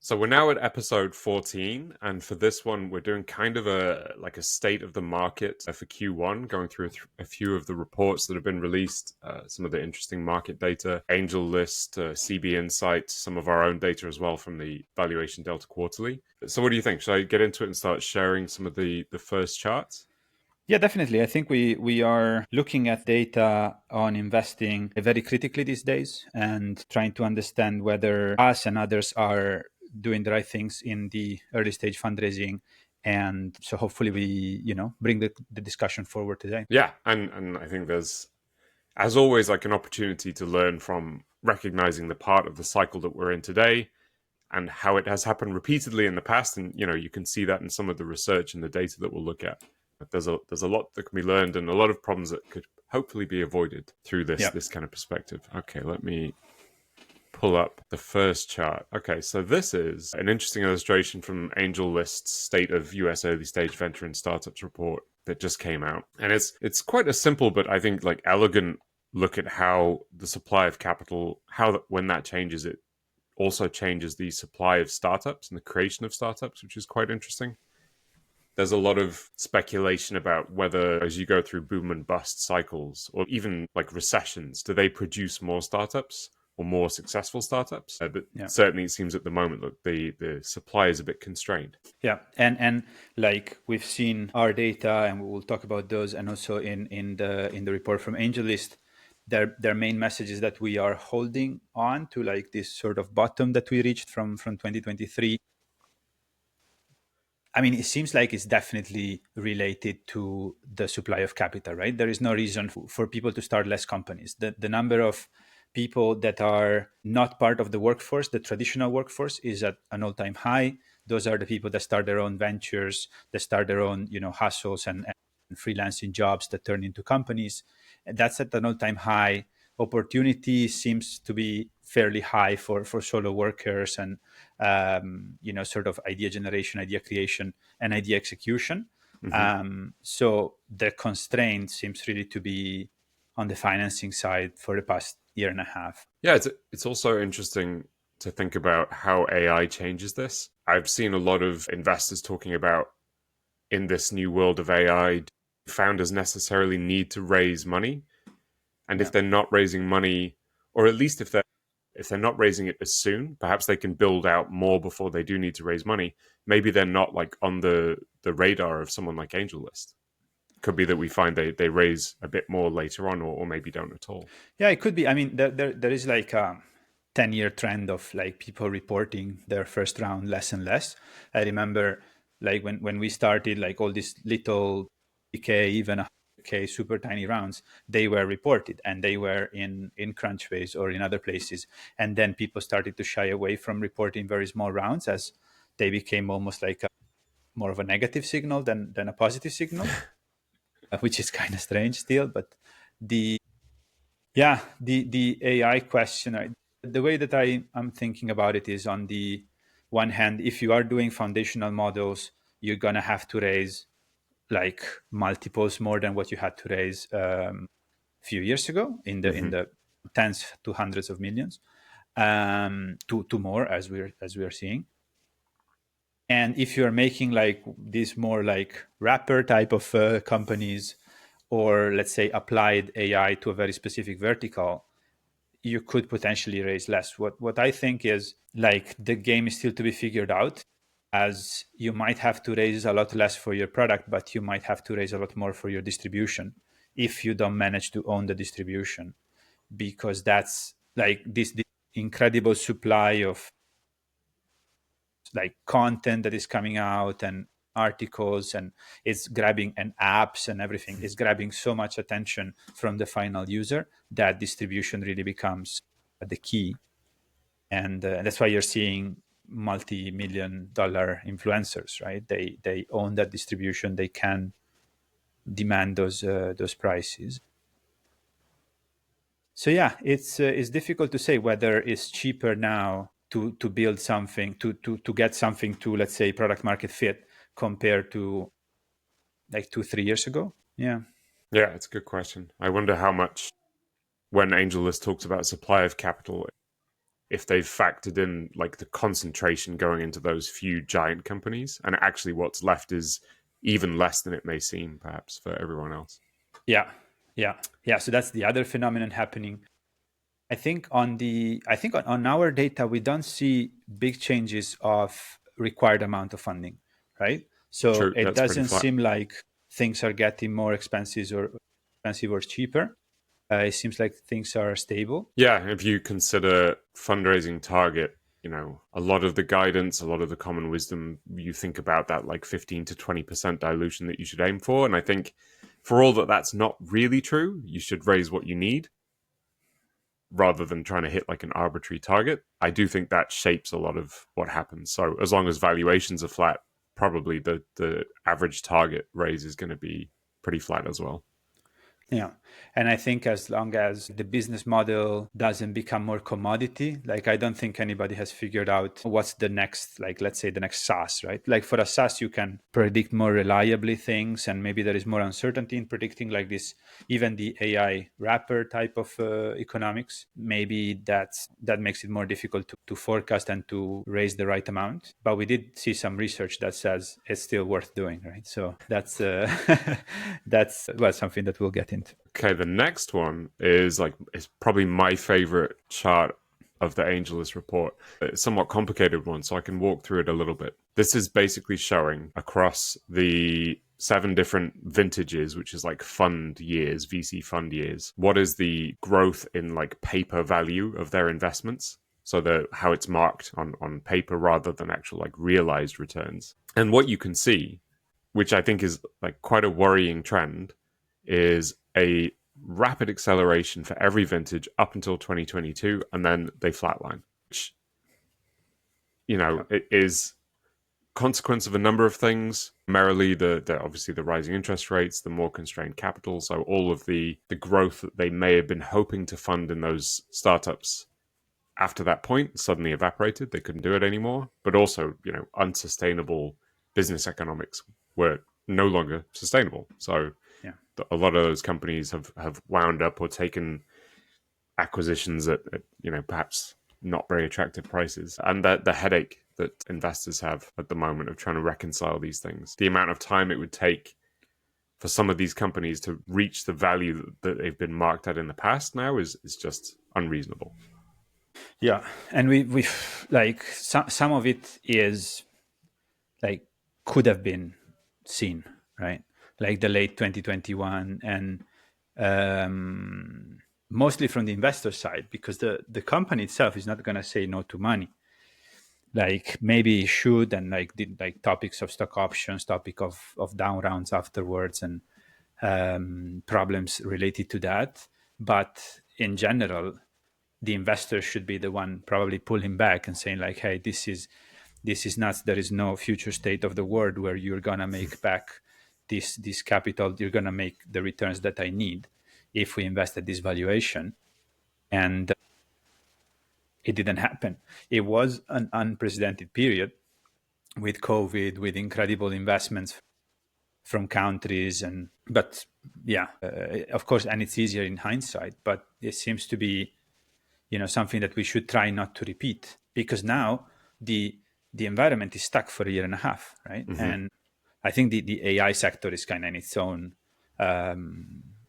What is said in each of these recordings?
So we're now at episode 14, and for this one, we're doing kind of a state of the market for Q1, going through a few of the reports that have been released, some of the interesting market data, Angel List, CB Insight, some of our own data as well from the Valuation Delta Quarterly. So what do you think? Should I get into it and start sharing some of the first charts? Yeah, definitely. I think we are looking at data on investing very critically these days and trying to understand whether us and others are doing the right things in the early stage fundraising. And so hopefully we, bring the discussion forward today. Yeah, and I think there's, as always, like an opportunity to learn from recognizing the part of the cycle that we're in today and how it has happened repeatedly in the past. And, you can see that in some of the research and the data that we'll look at. But there's a lot that can be learned and a lot of problems that could hopefully be avoided through this kind of perspective. Okay, let me pull up the first chart. Okay, so this is an interesting illustration from Angel List's State of US Early Stage Venture and Startups report that just came out. And it's quite a simple, but I think like elegant look at how the supply of capital, when that changes, it also changes the supply of startups and the creation of startups, which is quite interesting. There's a lot of speculation about whether, as you go through boom and bust cycles, or even like recessions, do they produce more startups or more successful startups? But certainly it seems at the moment that the supply is a bit constrained. Yeah, and like we've seen our data, and we will talk about those, and also in the report from AngelList, their main message is that we are holding on to like this sort of bottom that we reached from 2023. I mean, it seems like it's definitely related to the supply of capital, right? There is no reason for people to start less companies. The number of people that are not part of the workforce, the traditional workforce, is at an all-time high. Those are the people that start their own ventures, that start their own, hustles and freelancing jobs that turn into companies. And that's at an all-time high. Opportunity seems to be fairly high for solo workers and sort of idea generation, idea creation, and idea execution. Mm-hmm. So the constraint seems really to be on the financing side for the past year and a half. Yeah, it's also interesting to think about how AI changes this. I've seen a lot of investors talking about, in this new world of AI, founders necessarily need to raise money. And if they're not raising money, or at least if they're not raising it as soon, perhaps they can build out more before they do need to raise money. Maybe they're not like on the radar of someone like AngelList. Could be that we find they raise a bit more later on, or maybe don't at all. Yeah, it could be. I mean, there is like a 10-year trend of like people reporting their first round less and less. I remember like when we started, like all these little K, even K super tiny rounds, they were reported and they were in Crunchbase or in other places. And then people started to shy away from reporting very small rounds as they became almost like more of a negative signal than a positive signal, which is kind of strange still. But the AI question, the way that I'm thinking about it is, on the one hand, if you are doing foundational models, you're going to have to raise like multiples more than what you had to raise a few years ago in the tens to hundreds of millions, to more as we are seeing. And if you're making like these more like wrapper type of companies, or let's say applied AI to a very specific vertical, you could potentially raise less. What I think is like the game is still to be figured out, as you might have to raise a lot less for your product, but you might have to raise a lot more for your distribution if you don't manage to own the distribution, because that's like this incredible supply of like content that is coming out and articles, and it's grabbing, and apps and everything is grabbing so much attention from the final user that distribution really becomes the key. And that's why you're seeing multi-million-dollar influencers, right? They own that distribution. They can demand those prices. So yeah, it's difficult to say whether it's cheaper now to build something, to get something to, let's say, product market fit, compared to like 2-3 years ago. Yeah, it's a good question. I wonder how much, when AngelList talks about supply of capital, if they've factored in like the concentration going into those few giant companies, and actually what's left is even less than it may seem, perhaps, for everyone else. Yeah, yeah, yeah. So that's the other phenomenon happening. I think on our data we don't see big changes of required amount of funding, right? So True, it that's pretty doesn't flat. seem like things are getting more expensive or cheaper. It seems like things are stable. Yeah, if you consider fundraising target, you know, a lot of the guidance, a lot of the common wisdom, you think about that like 15 to 20% dilution that you should aim for. And I think for all that that's not really true, you should raise what you need rather than trying to hit like an arbitrary target. I do think that shapes a lot of what happens. So as long as valuations are flat, probably the average target raise is going to be pretty flat as well. Yeah. And I think as long as the business model doesn't become more commodity, like I don't think anybody has figured out what's the next, like let's say the next SaaS, right? Like for a SaaS, you can predict more reliably things, and maybe there is more uncertainty in predicting like this, even the AI wrapper type of economics. Maybe that makes it more difficult to forecast and to raise the right amount. But we did see some research that says it's still worth doing, right? So that's that's well something that we'll get into. Okay, the next one is probably my favorite chart of the AngelList report. It's a somewhat complicated one, so I can walk through it a little bit. This is basically showing across the 7 different vintages, which is like fund years, VC fund years, what is the growth in like paper value of their investments. So how it's marked on paper rather than actual like realized returns. And what you can see, which I think is like quite a worrying trend, is a rapid acceleration for every vintage up until 2022, and then they flatline, which, you know, it is consequence of a number of things. Primarily, obviously the rising interest rates, the more constrained capital, so all of the growth that they may have been hoping to fund in those startups after that point suddenly evaporated. They couldn't do it anymore. But also, you know, unsustainable business economics were no longer sustainable. So Yeah. a lot of those companies have wound up or taken acquisitions at you know, perhaps not very attractive prices. And the headache that investors have at the moment of trying to reconcile these things, the amount of time it would take for some of these companies to reach the value that they've been marked at in the past now is just unreasonable. Yeah, and we like some of it is like could have been seen, right? Like the late 2021, and mostly from the investor side, because the company itself is not going to say no to money. Like maybe it should, and like like topics of stock options, topic of down rounds afterwards, and problems related to that. But in general, the investor should be the one probably pulling back and saying like, hey, this is nuts. There is no future state of the world where you're gonna make back this capital. You're gonna make the returns that I need if we invest at this valuation. And it didn't happen. It was an unprecedented period with COVID, with incredible investments from countries, and but yeah, of course, and it's easier in hindsight, but it seems to be, you know, something that we should try not to repeat, because now the environment is stuck for a year and a half, right? Mm-hmm. And I think the AI sector is kind of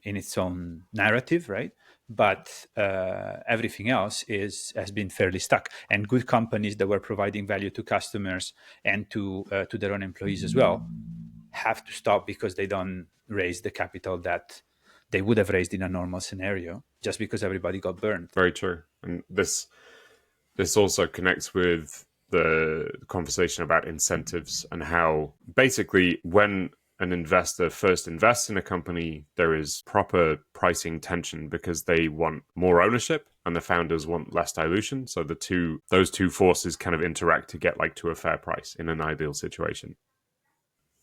in its own narrative, right? But everything else has been fairly stuck, and good companies that were providing value to customers and to their own employees as well have to stop because they don't raise the capital that they would have raised in a normal scenario, just because everybody got burned. Very true. And this also connects with the conversation about incentives and how basically when an investor first invests in a company, there is proper pricing tension because they want more ownership and the founders want less dilution. So those two forces kind of interact to get like to a fair price in an ideal situation.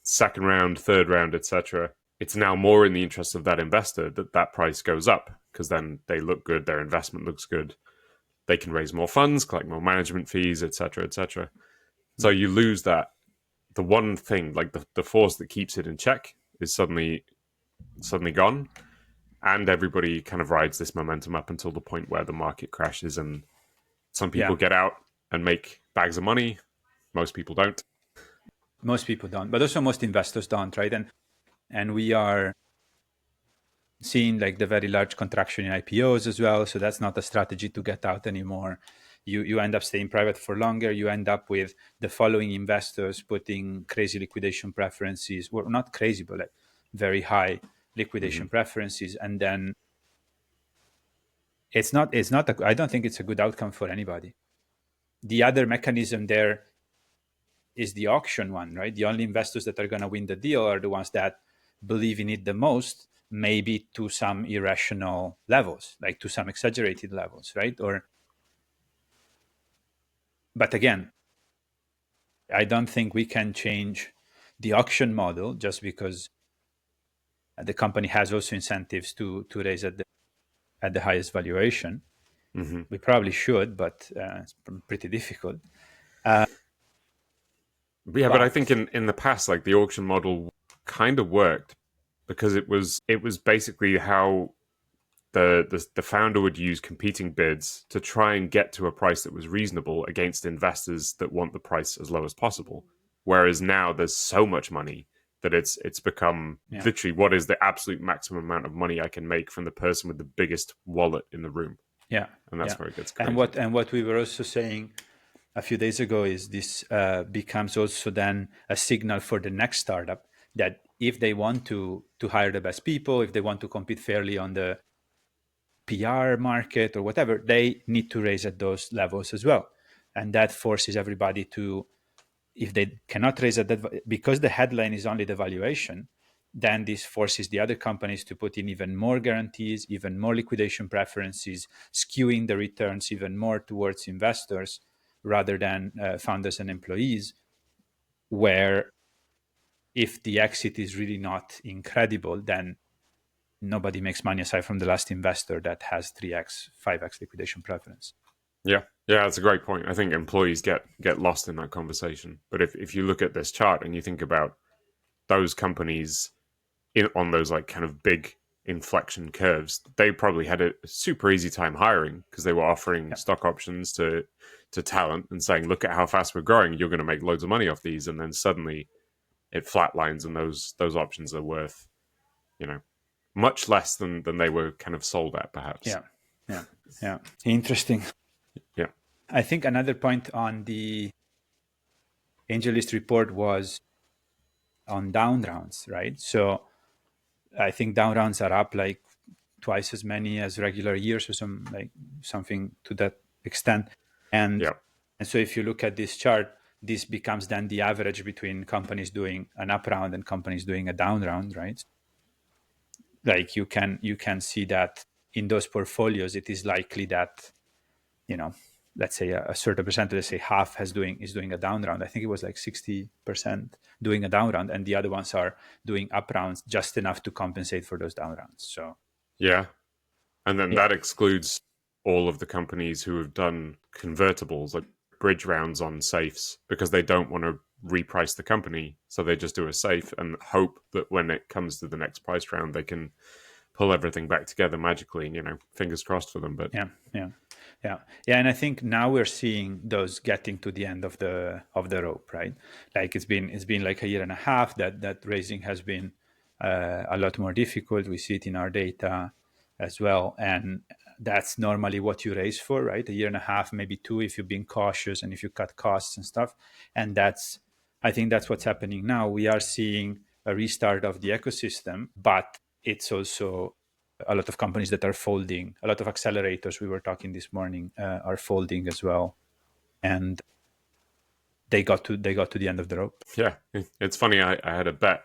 Second round, third round, etc. It's now more in the interest of that investor that price goes up, because then they look good, their investment looks good, they can raise more funds, collect more management fees, etc., etc. So you lose that. The one thing, like the force that keeps it in check, is suddenly gone, and everybody kind of rides this momentum up until the point where the market crashes and Some people get out and make bags of money. Most people don't. Most people don't, but also most investors don't, right? And we are seeing like the very large contraction in IPOs as well. So that's not a strategy to get out anymore. You end up staying private for longer. You end up with the following investors putting crazy liquidation preferences, well, not crazy, but like very high liquidation preferences. And then I don't think it's a good outcome for anybody. The other mechanism there is the auction one, right? The only investors that are going to win the deal are the ones that believe in it the most, maybe to some irrational levels, like to some exaggerated levels, right? But again, I don't think we can change the auction model just because the company has also incentives to raise at the highest valuation. We probably should, but it's pretty difficult. But I think in the past, like the auction model kind of worked because it was basically how the founder would use competing bids to try and get to a price that was reasonable against investors that want the price as low as possible. Whereas now there's so much money that it's become literally what is the absolute maximum amount of money I can make from the person with the biggest wallet in the room. Yeah, and that's where it gets crazy. And what we were also saying a few days ago is this becomes also then a signal for the next startup that if they want to hire the best people, if they want to compete fairly on the PR market or whatever, they need to raise at those levels as well. And that forces everybody to, if they cannot raise at that, because the headline is only the valuation, then this forces the other companies to put in even more guarantees, even more liquidation preferences, skewing the returns even more towards investors rather than founders and employees, where if the exit is really not incredible, then nobody makes money aside from the last investor that has 3x, 5x liquidation preference. Yeah, that's a great point. I think employees get lost in that conversation. But if you look at this chart and you think about those companies on those like kind of big inflection curves, they probably had a super easy time hiring because they were offering stock options to talent and saying, look at how fast we're growing, you're going to make loads of money off these. And then suddenly it flatlines and those options are worth, much less than they were kind of sold at, perhaps. Yeah. Interesting. Yeah. I think another point on the AngelList report was on down rounds, right? So I think down rounds are up like twice as many as regular years or something to that extent. And so if you look at this chart, this becomes then the average between companies doing an up round and companies doing a down round, right? Like you can see that in those portfolios, it is likely that, let's say a certain percentage, let's say half is doing a down round. I think it was like 60% doing a down round, and the other ones are doing up rounds just enough to compensate for those down rounds. So and then that excludes all of the companies who have done convertibles, like bridge rounds on safes, because they don't want to reprice the company, so they just do a safe and hope that when it comes to the next price round, they can pull everything back together magically. Fingers crossed for them. But and I think now we're seeing those getting to the end of the rope, right? Like it's been like a year and a half that raising has been a lot more difficult. We see it in our data as well, and that's normally what you raise for, right? A year and a half, maybe 2, if you've been cautious and if you cut costs and stuff. And I think that's what's happening now. We are seeing a restart of the ecosystem, but it's also a lot of companies that are folding. A lot of accelerators, we were talking this morning, are folding as well, and they got to the end of the rope. Yeah, it's funny. I had a bet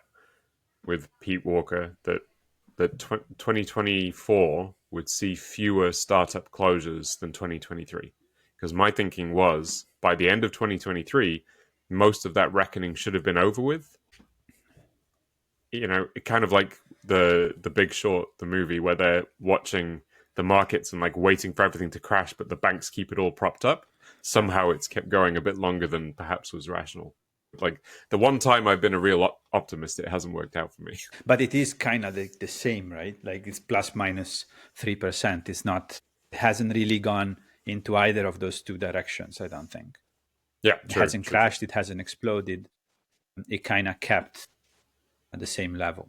with Pete Walker that 2024 would see fewer startup closures than 2023, because my thinking was by the end of 2023, most of that reckoning should have been over with. Kind of like the Big Short, the movie, where they're watching the markets and like waiting for everything to crash, but the banks keep it all propped up. Somehow it's kept going a bit longer than perhaps was rational. Like the one time I've been a real optimist, it hasn't worked out for me. But it is kind of the same, right? Like it's plus minus 3%. It hasn't really gone into either of those two directions. I don't think. Yeah, It true, hasn't true. crashed. It hasn't exploded. It kind of kept at the same level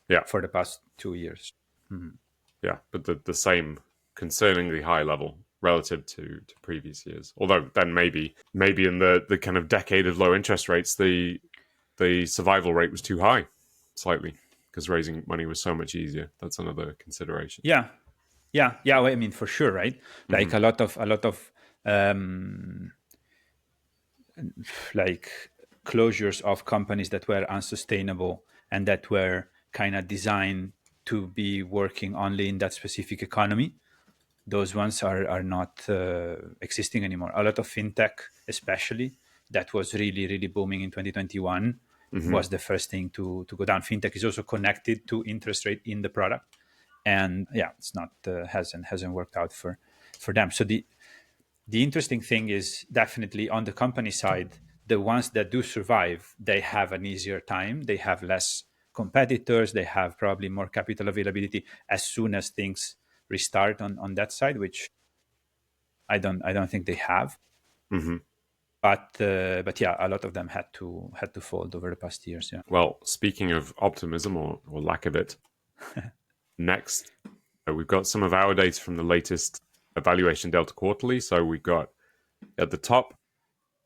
Yeah, for the past 2 years. Mhm. yeah, but the same concerningly high level relative to previous years. Although then maybe in the kind of decade of low interest rates, the survival rate was too high, slightly, because raising money was so much easier. That's another consideration. Yeah, yeah. Well, I mean, for sure, right? Hmm. Like a lot of um, like closures of companies that were unsustainable and that were kind of designed to be working only in that specific economy. Those ones are not existing anymore. A lot of fintech, especially, that was really booming in 2021, Hmm. was the first thing to go down. Fintech is also connected to interest rate in the product, and yeah, it's not hasn't worked out for them. So the interesting thing is definitely on the company side, the ones that do survive, they have an easier time. They have less competitors. They have probably more capital availability as soon as things restart on that side, which I don't think they have. Hmm. But yeah, a lot of them had to fold over the past years. Yeah. Well, speaking of optimism or lack of it, next we've got some of our data from the latest evaluation Delta Quarterly. So we've got at the top,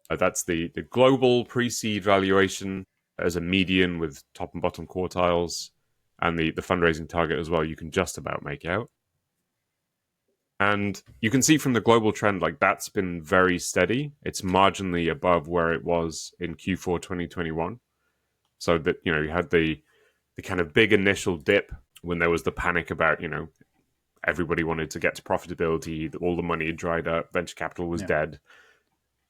that's the global pre-seed valuation as a median with top and bottom quartiles, and the fundraising target as well. You can just about make out. And you can see from the global trend, like that's been very steady. It's marginally above where it was in Q4 2021. So that, you had the kind of big initial dip when there was the panic about, everybody wanted to get to profitability, all the money had dried up, venture capital was Yeah. dead.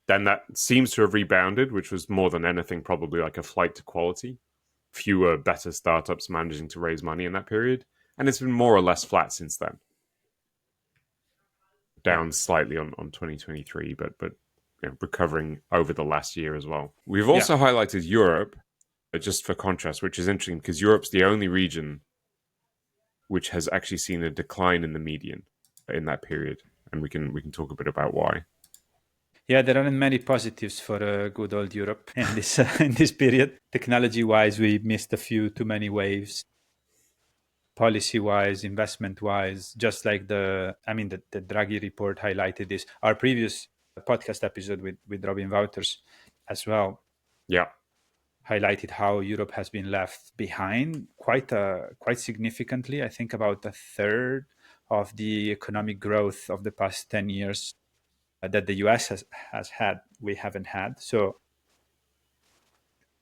Then that seems to have rebounded, which was more than anything probably like a flight to quality. Fewer, better startups managing to raise money in that period. And it's been more or less flat since then. Yeah. Down slightly on 2023, but recovering over the last year as well. We've Yeah. also highlighted Europe, just for contrast, which is interesting because Europe's the only region which has actually seen a decline in the median in that period, and we can talk a bit about why. Yeah, there aren't many positives for good old Europe in this in this period. Technology-wise, we missed a few too many waves. Policy-wise, investment-wise, just like the Draghi report highlighted this. Our previous podcast episode with Robin Wouters as well Yeah. highlighted how Europe has been left behind quite significantly. I think about a third of the economic growth of the past 10 years that the US has had, we haven't had. So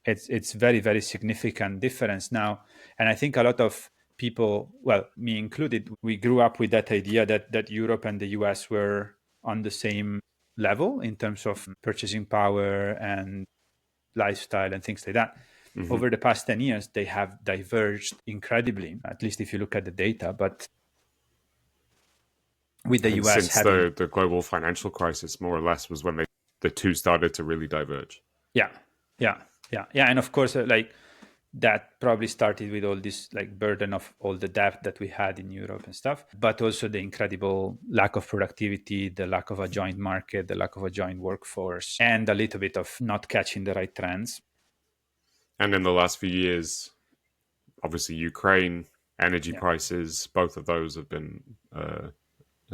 it's very significant difference now. And I think a lot of people, well, me included, we grew up with that idea that Europe and the US were on the same level in terms of purchasing power and lifestyle and things like that. Hmm. Over the past 10 years, they have diverged incredibly, at least if you look at the data. But with I the think US since having, the global financial crisis, more or less, was when the two started to really diverge. yeah, yeah. And of course, like that probably started with all this like burden of all the debt that we had in Europe and stuff, but also the incredible lack of productivity, the lack of a joint market, the lack of a joint workforce, and a little bit of not catching the right trends. And in the last few years, obviously, Ukraine, energy Yeah. prices, both of those have been a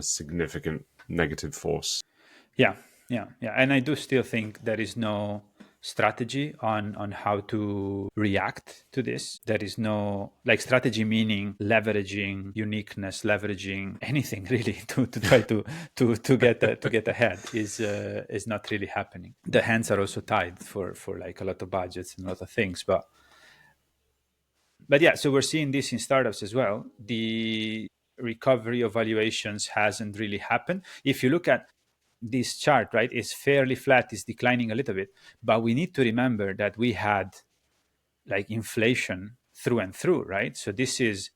significant negative force. Yeah. And I do still think there is no strategy on how to react to this. There is no like strategy meaning leveraging uniqueness, leveraging anything really to try to get ahead is not really happening. The hands are also tied for like a lot of budgets and a lot of things, but yeah, so we're seeing this in startups as well. The recovery of valuations hasn't really happened. If you look at this chart, right, it's fairly flat, it's declining a little bit, but we need to remember that we had like inflation through and through, right? So this is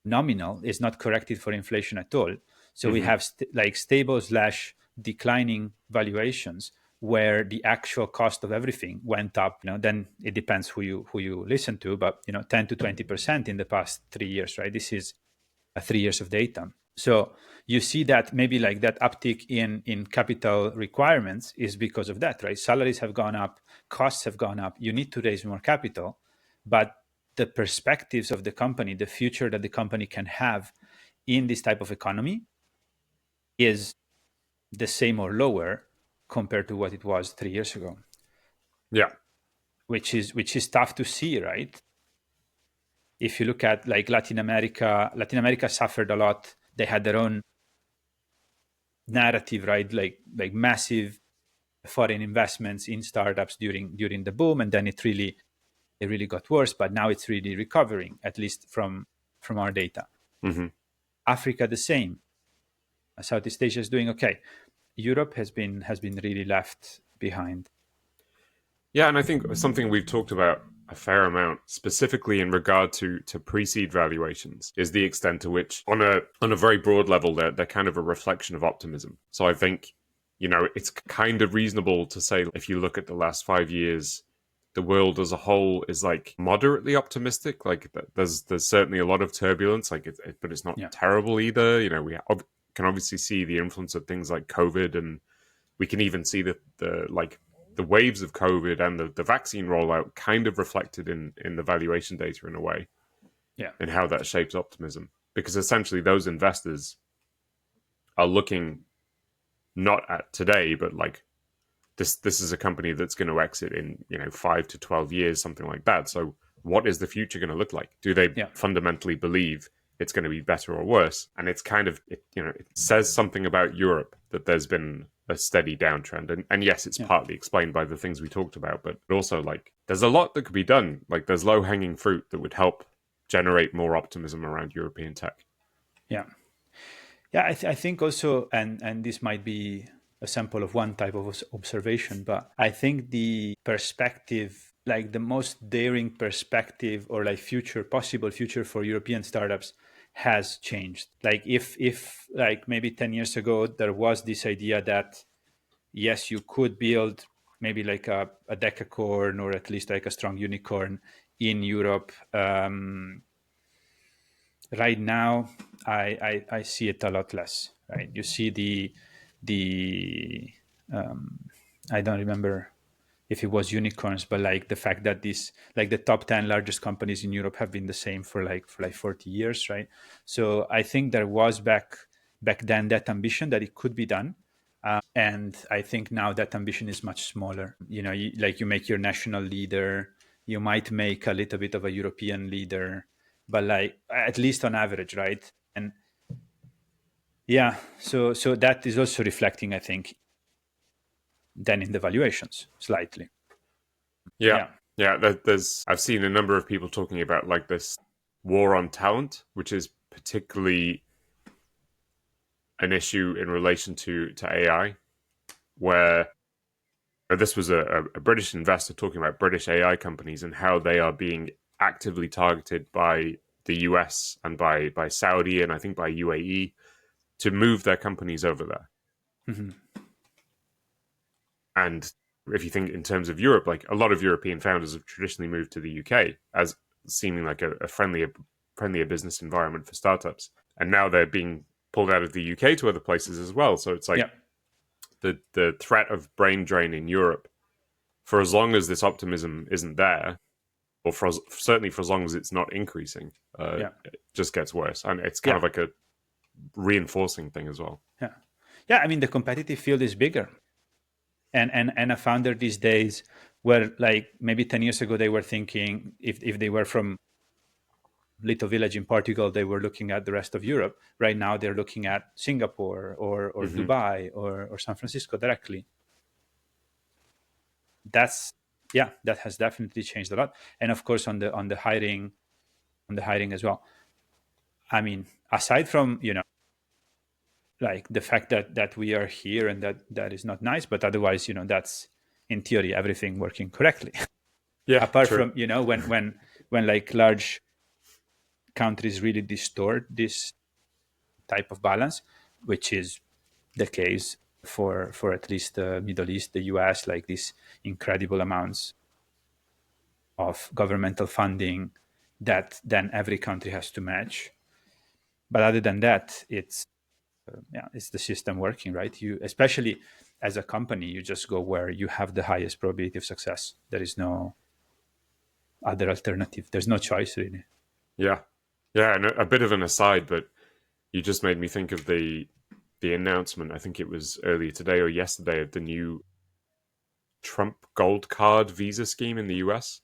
nominal, it's not corrected for inflation at all. So we Hmm. have like stable slash declining valuations where the actual cost of everything went up. Then it depends who you listen to, but 10 to 20% in the past 3 years, right? This is 3 years of data. So you see that maybe like that uptick in capital requirements is because of that, right? Salaries have gone up, costs have gone up. You need to raise more capital, but the perspectives of the company, the future that the company can have in this type of economy is the same or lower compared to what it was 3 years ago. Yeah. Which is tough to see, right? If you look at like Latin America suffered a lot. They had their own narrative, right? Like massive foreign investments in startups during the boom, and then it really got worse. But now it's really recovering, at least from our data. Hmm. Africa the same. Southeast Asia is doing okay. Europe has been really left behind. Yeah, and I think something we've talked about a fair amount, specifically in regard to pre-seed valuations, is the extent to which, on a very broad level, they're kind of a reflection of optimism. So I think, it's kind of reasonable to say if you look at the last 5 years, the world as a whole is like moderately optimistic. Like there's certainly a lot of turbulence, but it's not Yeah. terrible either. We can obviously see the influence of things like COVID, and we can even see the waves of COVID and the vaccine rollout kind of reflected in the valuation data in a way, Yeah. and how that shapes optimism. Because essentially those investors are looking not at today, but like this is a company that's going to exit in 5 to 12 years, something like that. So what is the future going to look like? Do they Yeah. fundamentally believe it's going to be better or worse? And it's kind of it says something about Europe that there's been a steady downtrend, and yes, it's Yeah. partly explained by the things we talked about, but also like there's a lot that could be done. Like there's low hanging fruit that would help generate more optimism around European tech. Yeah. Yeah, I think also, and this might be a sample of one type of observation, but I think the perspective, like the most daring perspective or like possible future for European startups has changed. Like if like maybe 10 years ago, there was this idea that yes, you could build maybe like a decacorn or at least like a strong unicorn in Europe. Right now, I see it a lot less. Right, you see the I don't remember if it was unicorns, but like the fact that this like the top 10 largest companies in Europe have been the same for like 40 years, right? So I think there was back then that ambition that it could be done. And I think now that ambition is much smaller. You make your national leader, you might make a little bit of a European leader, but like at least on average, right? And yeah, so that is also reflecting, I think, then in the valuations slightly. Yeah, Yeah. yeah. I've seen a number of people talking about like this war on talent, which is particularly an issue in relation to AI, where this was a British investor talking about British AI companies and how they are being actively targeted by the US and by Saudi and I think by UAE to move their companies over there. Hmm. And if you think in terms of Europe, like a lot of European founders have traditionally moved to the UK as seeming like a friendlier business environment for startups. And now they're being pulled out of the UK to other places as well. So it's like Yeah. the threat of brain drain in Europe, for as long as this optimism isn't there, or certainly for as long as it's not increasing, Yeah. it just gets worse. And it's kind Yeah. of like a reinforcing thing as well. Yeah. Yeah. I mean, the competitive field is bigger. And a founder these days, where like maybe 10 years ago they were thinking, if they were from little village in Portugal, they were looking at the rest of Europe. Right now, they're looking at Singapore or Hmm. Dubai or San Francisco directly. That's Yeah, that has definitely changed a lot. And of course, on the hiring as well. I mean, aside from like the fact that we are here and that is not nice, but otherwise, that's in theory everything working correctly. Yeah, Apart true. from when like large countries really distort this type of balance, which is the case for at least the Middle East, the US, like these incredible amounts of governmental funding that then every country has to match. But other than that, it's the system working, right? You, especially as a company, you just go where you have the highest probability of success. There is no other alternative. There's no choice really. Yeah, yeah. And a bit of an aside, but you just made me think of the announcement. I think it was earlier today or yesterday of the new Trump Gold Card visa scheme in the US.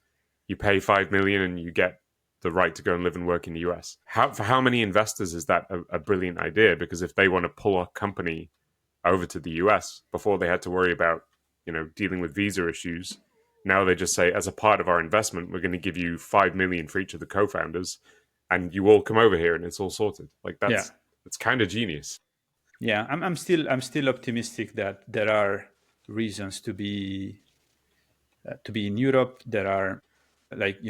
You pay 5 million and you get the right to go and live and work in the US. For how many investors is that a brilliant idea? Because if they want to pull a company over to the US before they had to worry about, dealing with visa issues, now they just say, as a part of our investment, we're going to give you 5 million for each of the co-founders, and you all come over here and it's all sorted. Like Yeah, it's kind of genius. yeah. I'm still optimistic that there are reasons to be in Europe. There are like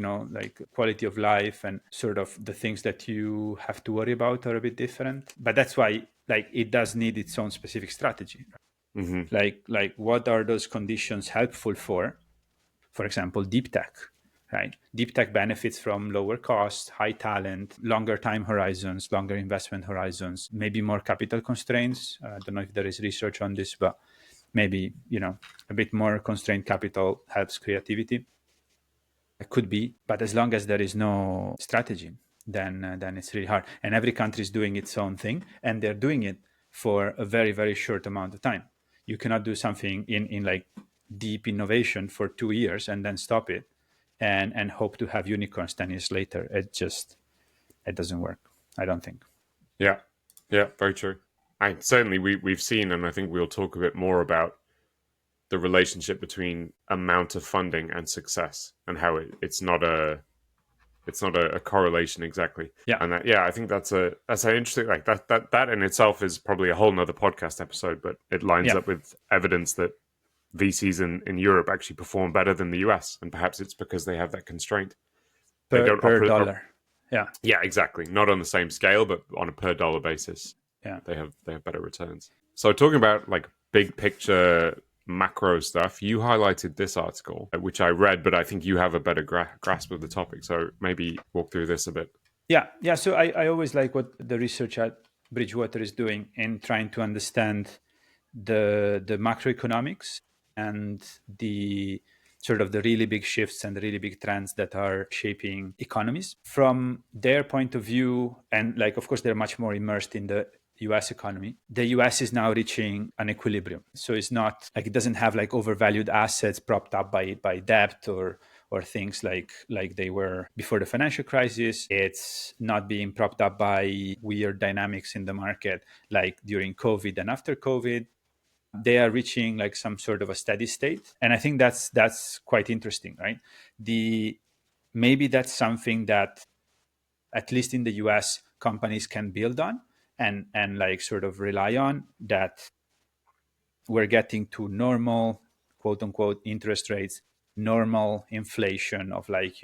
quality of life and sort of the things that you have to worry about are a bit different. But that's why like it does need its own specific strategy. Hmm. Like what are those conditions helpful for? For example, deep tech, right? Deep tech benefits from lower cost, high talent, longer time horizons, longer investment horizons, maybe more capital constraints. I don't know if there is research on this, but maybe, a bit more constrained capital helps creativity. It could be, but as long as there is no strategy, then it's really hard. And every country is doing its own thing, and they're doing it for a very, very short amount of time. You cannot do something in like deep innovation for 2 years and then stop it and hope to have unicorns 10 years later. It doesn't work, I don't think. Yeah, yeah, very true. And certainly we've seen, and I think we'll talk a bit more about the relationship between amount of funding and success, and how it's not a correlation exactly. Yeah, And that, yeah, I think that's an interesting, like that in itself is probably a whole nother podcast episode, but it lines yeah, up with evidence that VCs in Europe actually perform better than the US, and perhaps it's because they have that constraint. They don't per operate. dollar. Yeah, Yeah, exactly. Not on the same scale, but on a per dollar basis, yeah, they have better returns. So talking about like big picture macro stuff, you highlighted this article, which I read, but I think you have a better grasp of the topic. So maybe walk through this a bit. yeah. So I always like what the research at Bridgewater is doing in trying to understand the macroeconomics and the sort of the really big shifts and the really big trends that are shaping economies from their point of view. And like, of course, they're much more immersed in the US economy. The US is now reaching an equilibrium. So it's not like it doesn't have like overvalued assets propped up by debt or things like they were before the financial crisis. It's not being propped up by weird dynamics in the market like during COVID and after COVID. They are reaching like some sort of a steady state, and I think that's quite interesting, right? The Maybe that's something that at least in the US companies can build on and like sort of rely on, that we're getting to normal quote unquote interest rates, normal inflation of like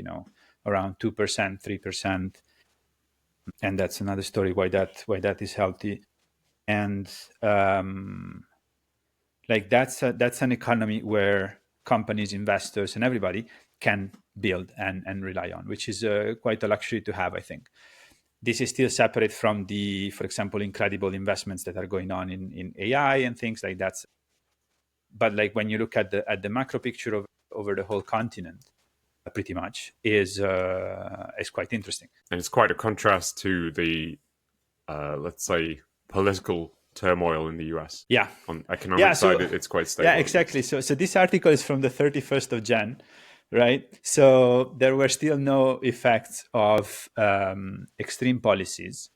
around 2% 3%, and that's another story why that is healthy. And like that's an economy where companies, investors, and everybody can build and rely on, which is quite a luxury to have, I think. This is still separate from the, for example, incredible investments that are going on in AI and things like that. But like when you look at the macro picture of over the whole continent, pretty much is quite interesting. And it's quite a contrast to the, let's say, political turmoil in the US. Yeah, On yeah. economic side, So it's quite stable. yeah, exactly. So this article is from the 31st of Jan, right? So there were still no effects of extreme policies,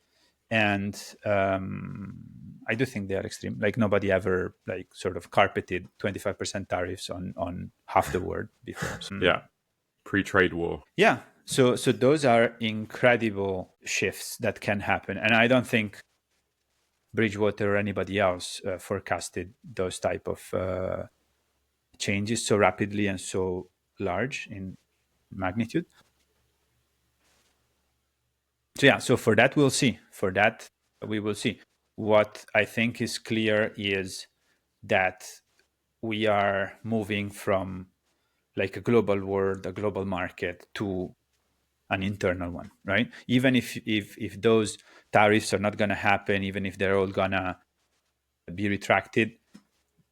and I do think they are extreme. Like nobody ever like sort of carpeted 25% tariffs on half the world before. So, Yeah, pre-trade war. yeah. So those are incredible shifts that can happen, and I don't think Bridgewater or anybody else forecasted those type of changes so rapidly and so large in magnitude. So yeah, so for that we'll see. For that we will see. What I think is clear is that we are moving from like a global world, a global market, to an internal one, right? Even if those tariffs are not going to happen, even if they're all going to be retracted,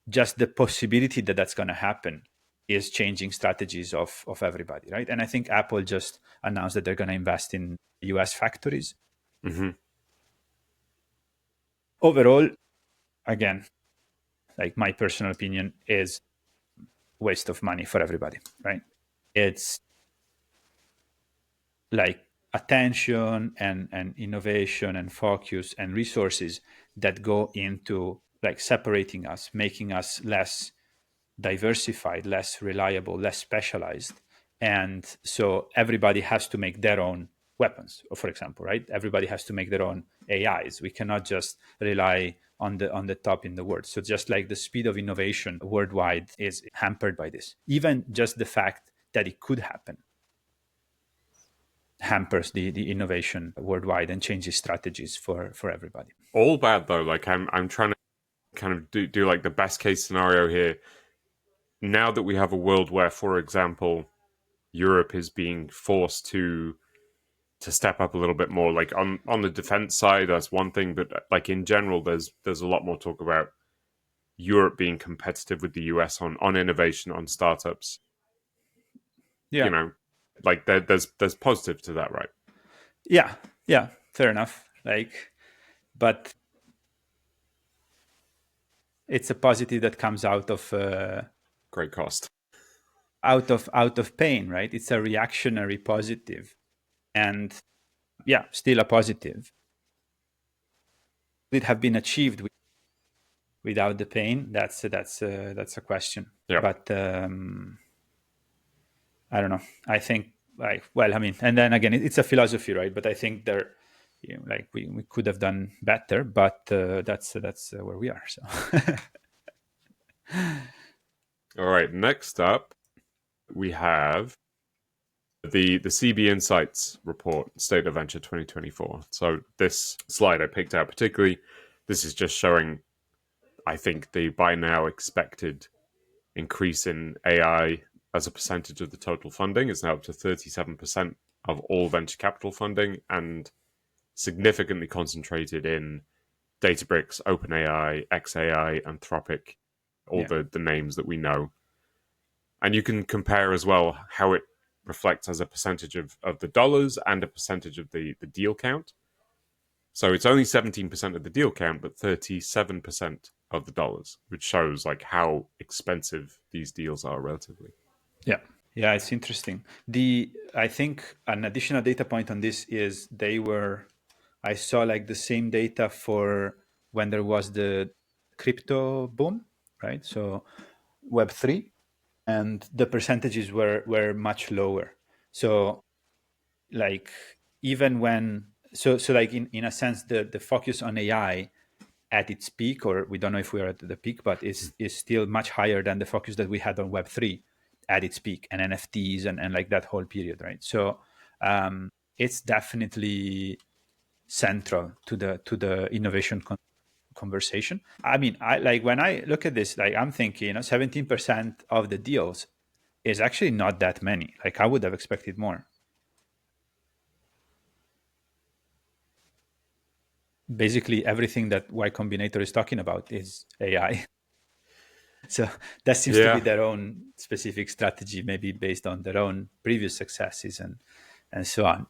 just the possibility that that's going to happen is changing strategies of everybody, right? And I think Apple just announced that they're going to invest in US factories. Mm-hmm. Overall, again, like my personal opinion is waste of money for everybody, right? It's like attention and innovation and focus and resources that go into like separating us, making us less diversified, less reliable, less specialized. And so everybody has to make their own weapons, for example, right? Everybody has to make their own AIs. We cannot just rely on the top in the world. So just like the speed of innovation worldwide is hampered by this, even just the fact that it could happen hampers the innovation worldwide and changes strategies for everybody. All bad though. Like I'm trying to kind of do like the best case scenario here. Now that we have a world where, for example, Europe is being forced to step up a little bit more, like on the defense side, that's one thing, but like in general, there's a lot more talk about Europe being competitive with the US on innovation, on startups. You Yeah, know, like there's positive to that, right? yeah, yeah. Fair enough. Like, but it's a positive that comes Great cost. out of pain, right? It's a reactionary positive, and yeah, still a positive. Would it have been achieved without the pain? That's a question. Yeah. But I don't know. I think like, well, I mean, and then again, it's a philosophy, right? But I think there, you know, like we could have done better, but that's where we are. So All right. Next up, we have the CB Insights report, State of Venture 2024. So this slide I picked out particularly, this is just showing, I think, the by now expected increase in AI as a percentage of the total funding is now up to 37% of all venture capital funding, and significantly concentrated in Databricks, OpenAI, XAI, Anthropic, all yeah, the names that we know. And you can compare as well how it reflects as a percentage of the dollars and a percentage of the deal count. So it's only 17% of the deal count, but 37% of the dollars, which shows like how expensive these deals are relatively. yeah, yeah. It's interesting. The I think an additional data point on this is I saw like the same data for when there was the crypto boom, right? So Web3, and the percentages were much lower. So like even when so like in a sense the focus on AI at its peak, or we don't know if we are at the peak, but is still much higher than the focus that we had on Web3 at its peak, and NFTs and like that whole period, right? So it's definitely central to the innovation conversation. I mean, I like when I look at this, like I'm thinking, 17% of the deals is actually not that many. Like I would have expected more. Basically, everything that Y Combinator is talking about is AI. So that seems to be Yeah, their own specific strategy, maybe based on their own previous successes and so on.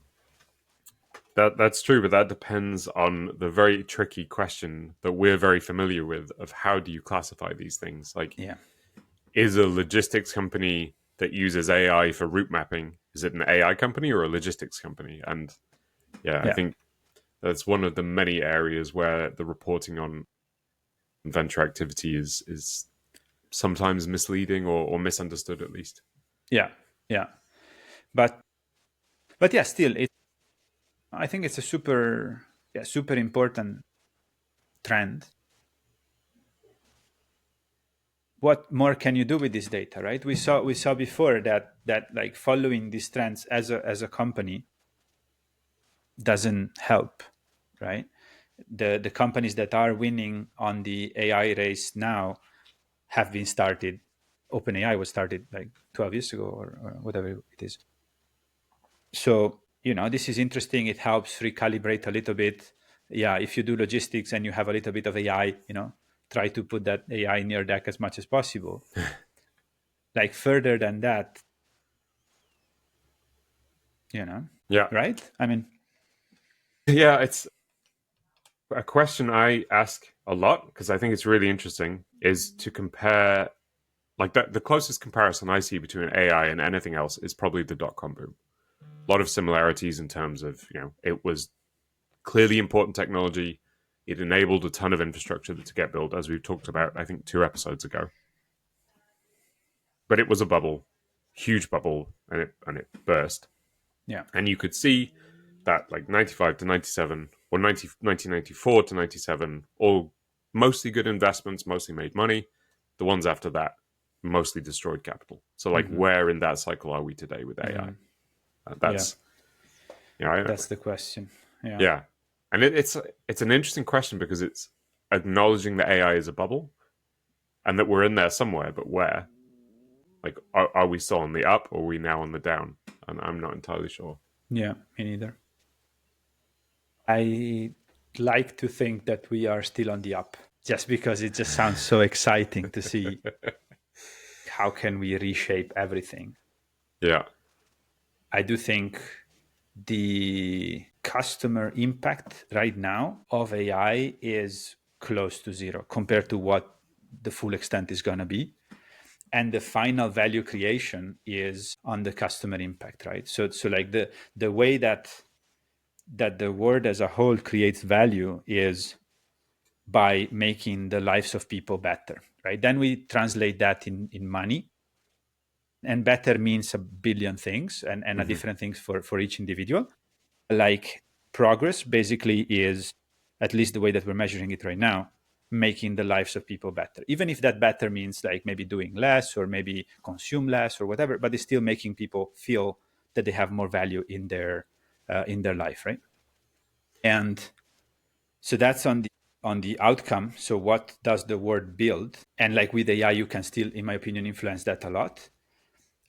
that's true, but that depends on the very tricky question that we're very familiar with of how do you classify these things? Like, Yeah, is a logistics company that uses AI for route mapping, is it an AI company or a logistics company? And yeah, I yeah, think that's one of the many areas where the reporting on venture activity is sometimes misleading or misunderstood at least. yeah, yeah. But yeah, still, I think it's a super important trend. What more can you do with this data, right? We saw before that like following these trends as a company doesn't help, right? The companies that are winning on the AI race now have been started. OpenAI was started like 12 years ago, or whatever it is. So this is interesting. It helps recalibrate a little bit. Yeah, if you do logistics and you have a little bit of AI, try to put that AI in your deck as much as possible. Like further than that, Yeah. right? I mean, Yeah, it's a question I ask a lot because I think it's really interesting is to compare like the closest comparison I see between AI and anything else is probably the dot-com boom. A lot of similarities in terms of, it was clearly important technology. It enabled a ton of infrastructure to get built, as we've talked about, I think, 2 episodes ago. But it was a bubble, huge bubble, and it burst. yeah. And you could see that like 95 to 97 or 1994 to 97, all mostly good investments, mostly made money. The ones after that mostly destroyed capital. So like where in that cycle are we today with AI? That's That's the question. Yeah. yeah. And it's an interesting question because it's acknowledging that AI is a bubble and that we're in there somewhere, but where? Like, are we still on the up or are we now on the down? And I'm not entirely sure. Yeah, me neither. I like to think that we are still on the up, just because it just sounds so exciting to see how can we reshape everything. Yeah. I do think the customer impact right now of AI is close to zero compared to what the full extent is going to be. And the final value creation is on the customer impact, right? So like the way that the world as a whole creates value is by making the lives of people better, right? Then we translate that in money, and better means a billion things and a different things for each individual. Like progress basically is, at least the way that we're measuring it right now, making the lives of people better, even if that better means like maybe doing less or maybe consume less or whatever, but it's still making people feel that they have more value in their life, right? And so that's on the outcome. So what does the word build? And like with AI, you can still, in my opinion, influence that a lot.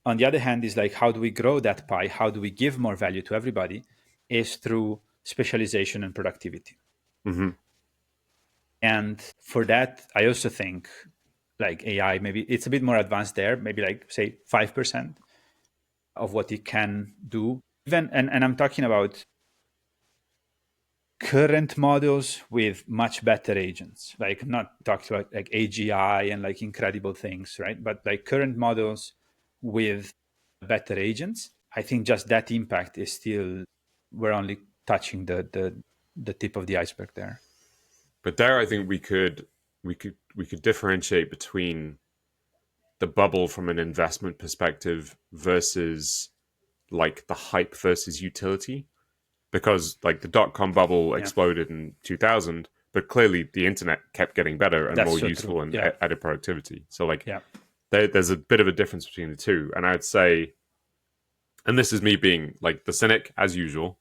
On the other hand, is like, how do we grow that pie? How do we give more value to everybody? Is through specialization and productivity. Mm-hmm. And for that, I also think like AI, maybe it's a bit more advanced there, maybe like say 5% of what it can do. Even and I'm talking about current models with much better agents, like not talking about like AGI and like incredible things, right? But like current models with better agents. I think just that impact is still, we're only touching the tip of the iceberg there. But there, I think we could differentiate between the bubble from an investment perspective versus like the hype versus utility, because like the dot-com bubble Yeah, exploded in 2000, but clearly the internet kept getting better and that's more so true. useful and Yeah, added productivity. So like yeah, there's a bit of a difference between the two, and I'd say, and this is me being like the cynic as usual,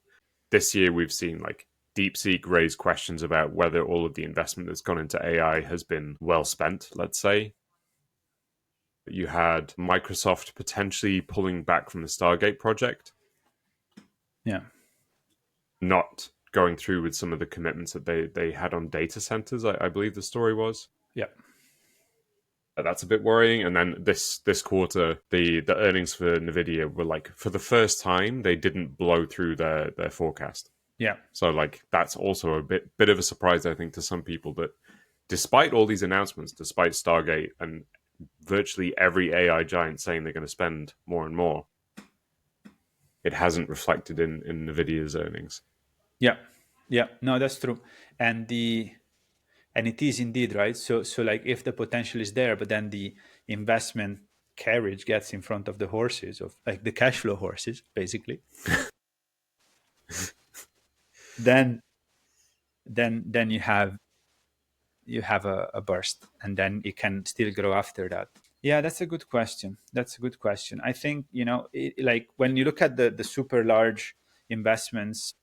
this year we've seen like DeepSeek raise questions about whether all of the investment that's gone into AI has been well spent, let's say. You had Microsoft potentially pulling back from the Stargate project, yeah, not going through with some of the commitments that they had on data centers, I believe the story was. yeah, That's a bit worrying. And then this quarter, the earnings for Nvidia were like, for the first time, they didn't blow through their forecast. yeah, So like that's also a bit of a surprise, I think, to some people, that despite all these announcements, despite Stargate and virtually every AI giant saying they're going to spend more and more, it hasn't reflected in Nvidia's earnings. yeah, yeah. No, that's true. And it is indeed right. So like if the potential is there, but then the investment carriage gets in front of the horses, of like the cash flow horses, basically, then you have a burst, and then it can still grow after that. Yeah, that's a good question. That's a good question. I think like when you look at the super large investments,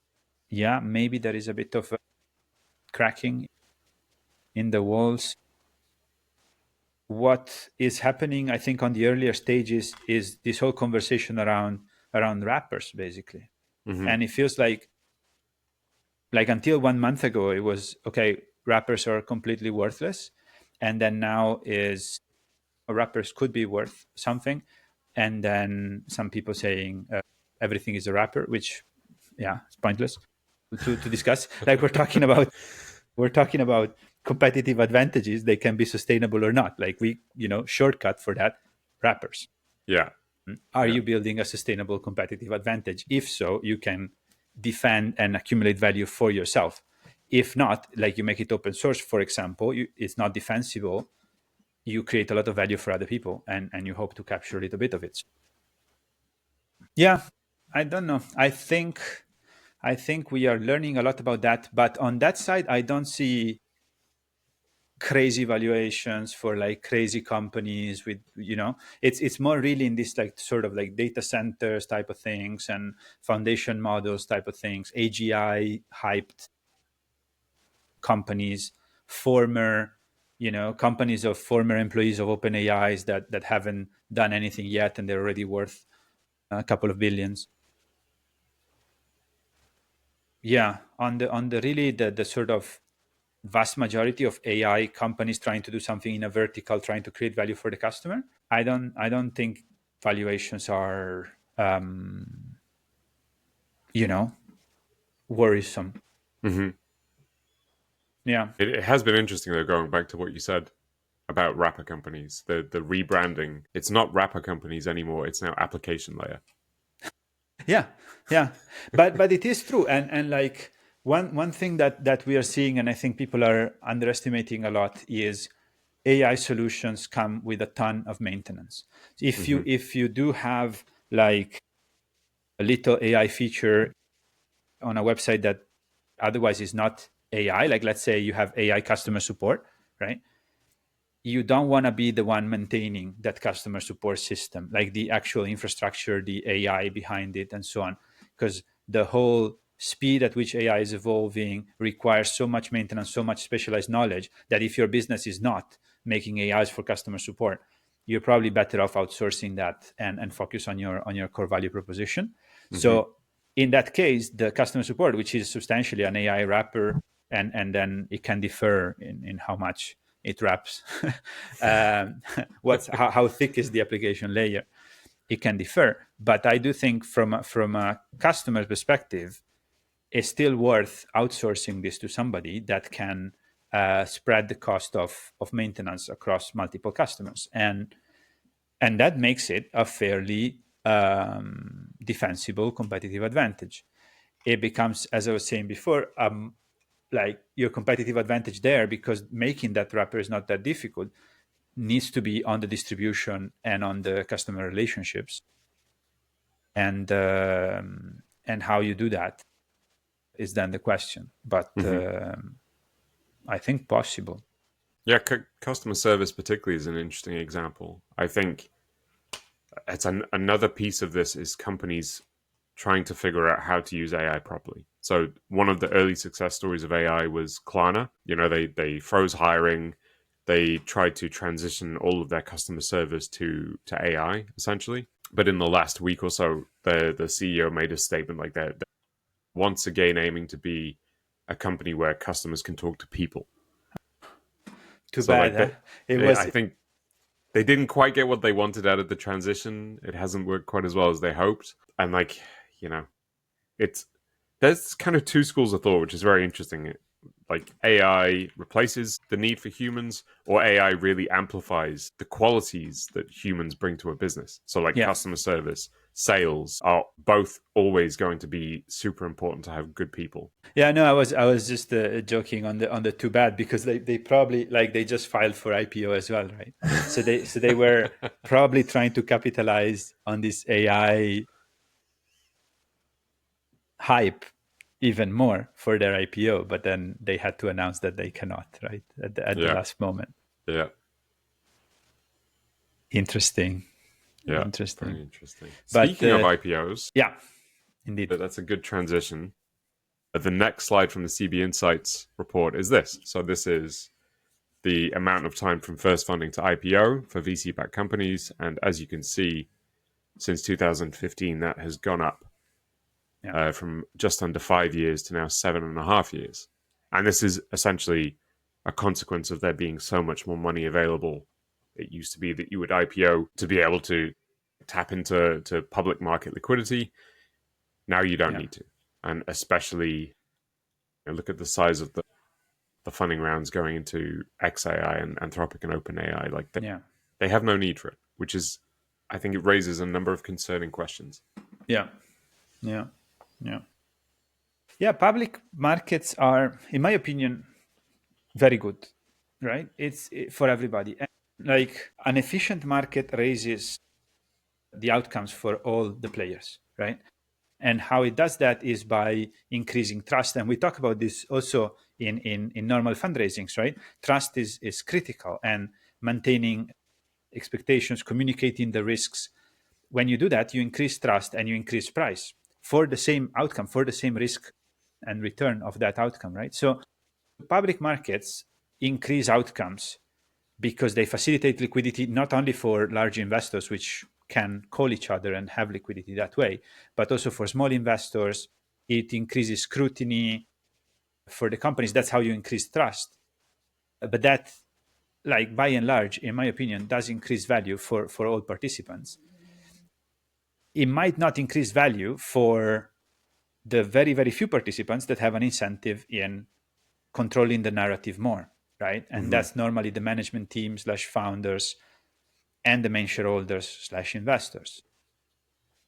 yeah, maybe there is a bit of a cracking in the walls. What is happening, I think, on the earlier stages is this whole conversation around rappers, basically. Hmm. And it feels like until 1 month ago, it was okay, wrappers are completely worthless. And then now is wrappers could be worth something. And then some people saying everything is a wrapper, which, yeah, it's pointless to discuss. Like we're talking about competitive advantages. They can be sustainable or not. Like shortcut for that, wrappers. Yeah. Are Yeah. you building a sustainable competitive advantage? If so, you can defend and accumulate value for yourself. If not, like you make it open source, for example, it's not defensible. You create a lot of value for other people, and you hope to capture a little bit of it. Yeah, I don't know. I think we are learning a lot about that, but on that side, I don't see crazy valuations for like crazy companies with it's more really in this like sort of like data centers type of things and foundation models type of things, AGI hyped companies, former companies of former employees of OpenAIs that haven't done anything yet and they're already worth a couple of billions. Yeah, on the really the sort of vast majority of AI companies trying to do something in a vertical, trying to create value for the customer, I don't think valuations are you know worrisome. Hmm. Yeah. It has been interesting though, going back to what you said about wrapper companies, the rebranding. It's not wrapper companies anymore. It's now application layer. Yeah, yeah, but it is true, and like one thing that we are seeing, and I think people are underestimating a lot, is AI solutions come with a ton of maintenance. If you Hmm. if you do have like a little AI feature on a website that otherwise is not AI, like let's say you have AI customer support, right? You don't want to be the one maintaining that customer support system, like the actual infrastructure, the AI behind it, and so on. Because the whole speed at which AI is evolving requires so much maintenance, so much specialized knowledge that if your business is not making AIs for customer support, you're probably better off outsourcing that and focus on your core value proposition. Hmm. So in that case, the customer support, which is substantially an AI wrapper, and then it can differ in how much it wraps. um, how thick is the application layer? It can differ, but I do think from a customer perspective, it's still worth outsourcing this to somebody that can spread the cost of maintenance across multiple customers, and that makes it a fairly defensible competitive advantage. It becomes, as I was saying before, like your competitive advantage there, because making that wrapper is not that difficult, needs to be on the distribution and on the customer relationships, and how you do that is then the question. But Hmm. I think possible. Yeah, customer service particularly is an interesting example. I think it's another piece of this is companies trying to figure out how to use AI properly. So one of the early success stories of AI was Klarna. They froze hiring. They tried to transition all of their customer service to AI essentially. But in the last week or so, the CEO made a statement like that, once again aiming to be a company where customers can talk to people. Too So bad, like huh? that, It was. I think they didn't quite get what they wanted out of the transition. It hasn't worked quite as well as they hoped. And like, you know, it's there's kind of two schools of thought, which is very interesting. Like AI replaces the need for humans, or AI really amplifies the qualities that humans bring to a business. So like Yeah. customer service, sales are both always going to be super important to have good people. Yeah, no, I was just joking on the too bad, because they probably, like, they just filed for IPO as well, right? So they were probably trying to capitalize on this AI hype even more for their IPO, but then they had to announce that they cannot, right, at the Yeah, last moment. yeah, Interesting, yeah. interesting. Very interesting. But Speaking of IPOs, yeah, indeed. that's a good transition. The next slide from the CB Insights report is this. So this is the amount of time from first funding to IPO for VC-backed companies, and as you can see, since 2015, that has gone up from just under 5 years to now 7.5 years. And this is essentially a consequence of there being so much more money available. It used to be that you would IPO to be able to tap into public market liquidity. Now you don't need to. And especially, look at the size of the funding rounds going into XAI and Anthropic and OpenAI. Like they have no need for it, which is, I think it raises a number of concerning questions. Yeah. Public markets are, in my opinion, very good, right? It's for everybody. And like an efficient market raises the outcomes for all the players, right? And how it does that is by increasing trust. And we talk about this also in normal fundraisings, right? Trust is critical, and maintaining expectations, communicating the risks. When you do that, you increase trust and you increase price for the same outcome, for the same risk and return of that outcome, right? So public markets increase outcomes because they facilitate liquidity not only for large investors, which can call each other and have liquidity that way, but also for small investors. It increases scrutiny for the companies. That's how you increase trust. But that, like by and large, in my opinion, does increase value for all participants. It might not increase value for the very, very few participants that have an incentive in controlling the narrative more, right? And that's normally the management team / founders and the main shareholders / investors.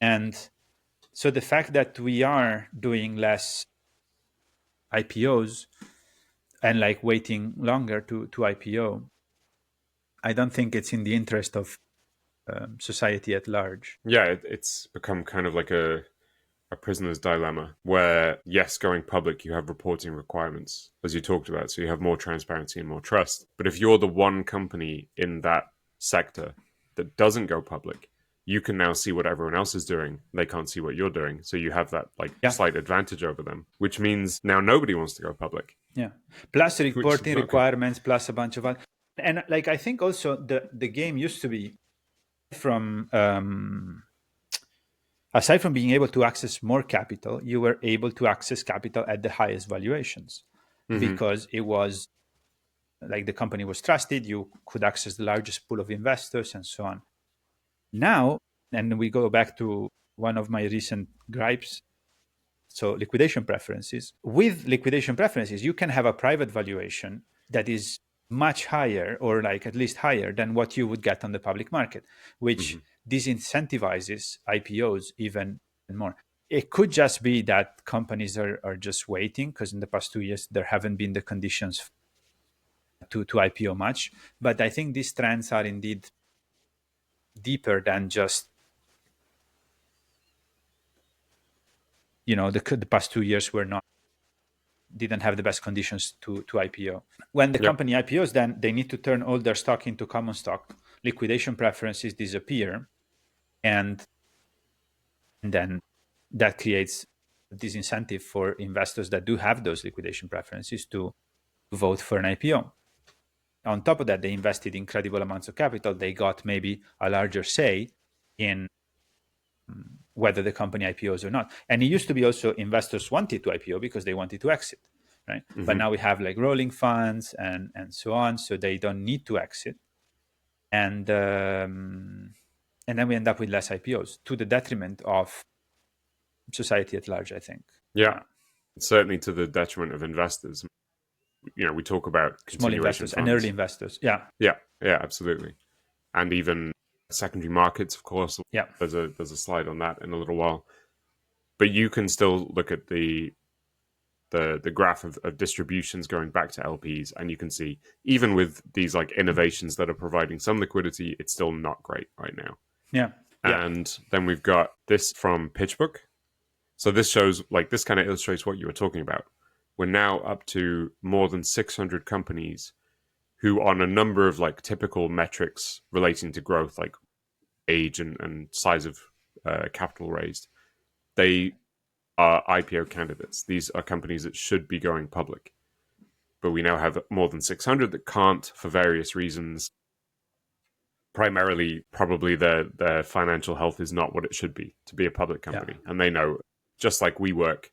And so the fact that we are doing less IPOs and like waiting longer to IPO, I don't think it's in the interest of society at large. Yeah, it's become kind of like a prisoner's dilemma where, yes, going public, you have reporting requirements, as you talked about, so you have more transparency and more trust. But if you're the one company in that sector that doesn't go public, you can now see what everyone else is doing. They can't see what you're doing. So you have that slight advantage over them, which means now nobody wants to go public. Yeah. Plus reporting requirements, plus a bunch of other. And like, I think also the game used to be from, aside from being able to access more capital, you were able to access capital at the highest valuations because it was like the company was trusted. You could access the largest pool of investors and so on. Now, and we go back to one of my recent gripes, so liquidation preferences. With liquidation preferences, you can have a private valuation that is much higher, or like at least higher than what you would get on the public market, which disincentivizes IPOs even more. It could just be that companies are just waiting because in the past 2 years, there haven't been the conditions to IPO much. But I think these trends are indeed deeper than just, the past 2 years didn't have the best conditions to IPO. When the company IPOs, then they need to turn all their stock into common stock. Liquidation preferences disappear, and then that creates a disincentive for investors that do have those liquidation preferences to vote for an IPO. On top of that, they invested incredible amounts of capital. They got maybe a larger say in whether the company IPOs or not. And it used to be also investors wanted to IPO because they wanted to exit, right? But now we have like rolling funds and so on, so they don't need to exit. And then we end up with less IPOs to the detriment of society at large, I think. Yeah, certainly to the detriment of investors. We talk about small investors and early investors. Yeah, absolutely. And even secondary markets, of course. Yeah, there's a slide on that in a little while. But you can still look at the graph of distributions going back to LPs, and you can see even with these like innovations that are providing some liquidity, it's still not great right now. Yeah. And then we've got this from PitchBook. So this shows, like, this kind of illustrates what you were talking about. We're now up to more than 600 companies who, on a number of like typical metrics relating to growth, like age and size of capital raised, they are IPO candidates. These are companies that should be going public. But we now have more than 600 that can't for various reasons. Primarily, probably their financial health is not what it should be to be a public company. And they know just like WeWork.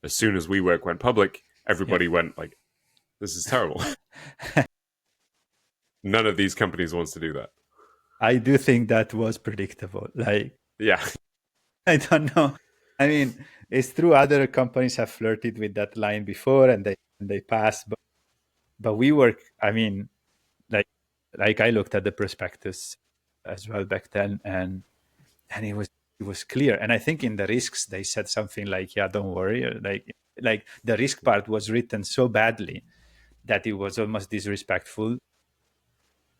As soon as WeWork went public, Yeah. everybody went like, "This is terrible." None of these companies wants to do that. I do think that was predictable. Like, Yeah, I don't know. I mean, it's true other companies have flirted with that line before and they passed, but WeWork, I mean, like like I looked at the prospectus as well back then, and it was clear. And I think in the risks they said something like, "Yeah, don't worry." Like the risk part was written so badly that it was almost disrespectful.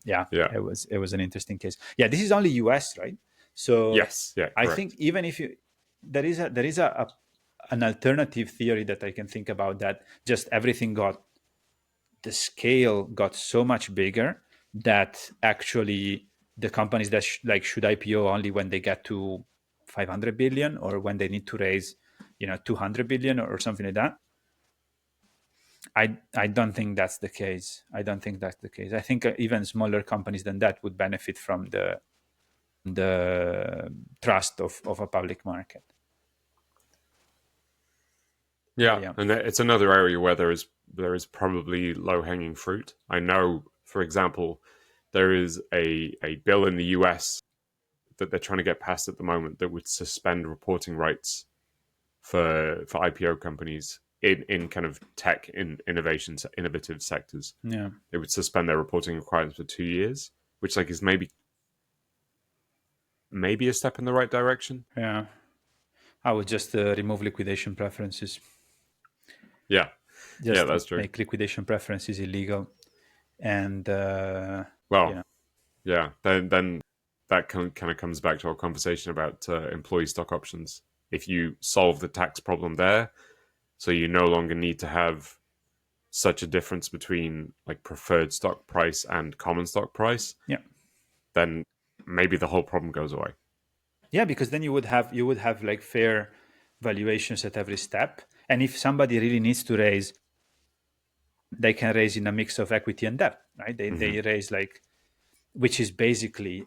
Yeah, yeah, it was an interesting case. Yeah, this is only US, right? So yes, yeah, I think correct. even if you there is an alternative theory that I can think about, that just everything got the scale got so much bigger that actually the companies that should IPO only when they get to 500 billion, or when they need to raise 200 billion or something like that. I don't think that's the case. I don't think that's the case. I think even smaller companies than that would benefit from the trust of a public market. But Yeah, yeah, and it's another area where there is probably low hanging fruit. I know, for example, there is a bill in the US that they're trying to get passed at the moment that would suspend reporting rights for IPO companies in kind of tech in innovative sectors. yeah, It would suspend their reporting requirements for 2 years, which like is maybe a step in the right direction. yeah. I would just remove liquidation preferences. Yeah, yeah, Just that's true. make liquidation preferences illegal, and Well, yeah, then that kind of comes back to our conversation about employee stock options. If you solve the tax problem there, so you no longer need to have such a difference between like preferred stock price and common stock price, yeah, then maybe the whole problem goes away. yeah, because then you would have like fair valuations at every step. And if somebody really needs to raise, they can raise in a mix of equity and debt, right? They Mm-hmm. they raise like, which is basically,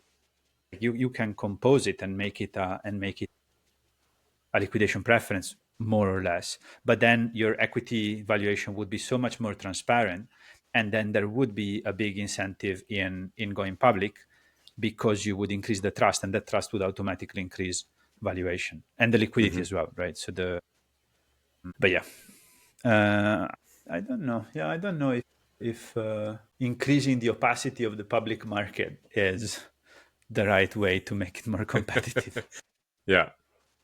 you can compose it and make it a liquidation preference, more or less. But then your equity valuation would be so much more transparent, and then there would be a big incentive in going public, because you would increase the trust, and that trust would automatically increase valuation and the liquidity Mm-hmm. as well, right? But yeah, uh, I don't know. Yeah, I don't know if increasing the opacity of the public market is the right way to make it more competitive. Yeah,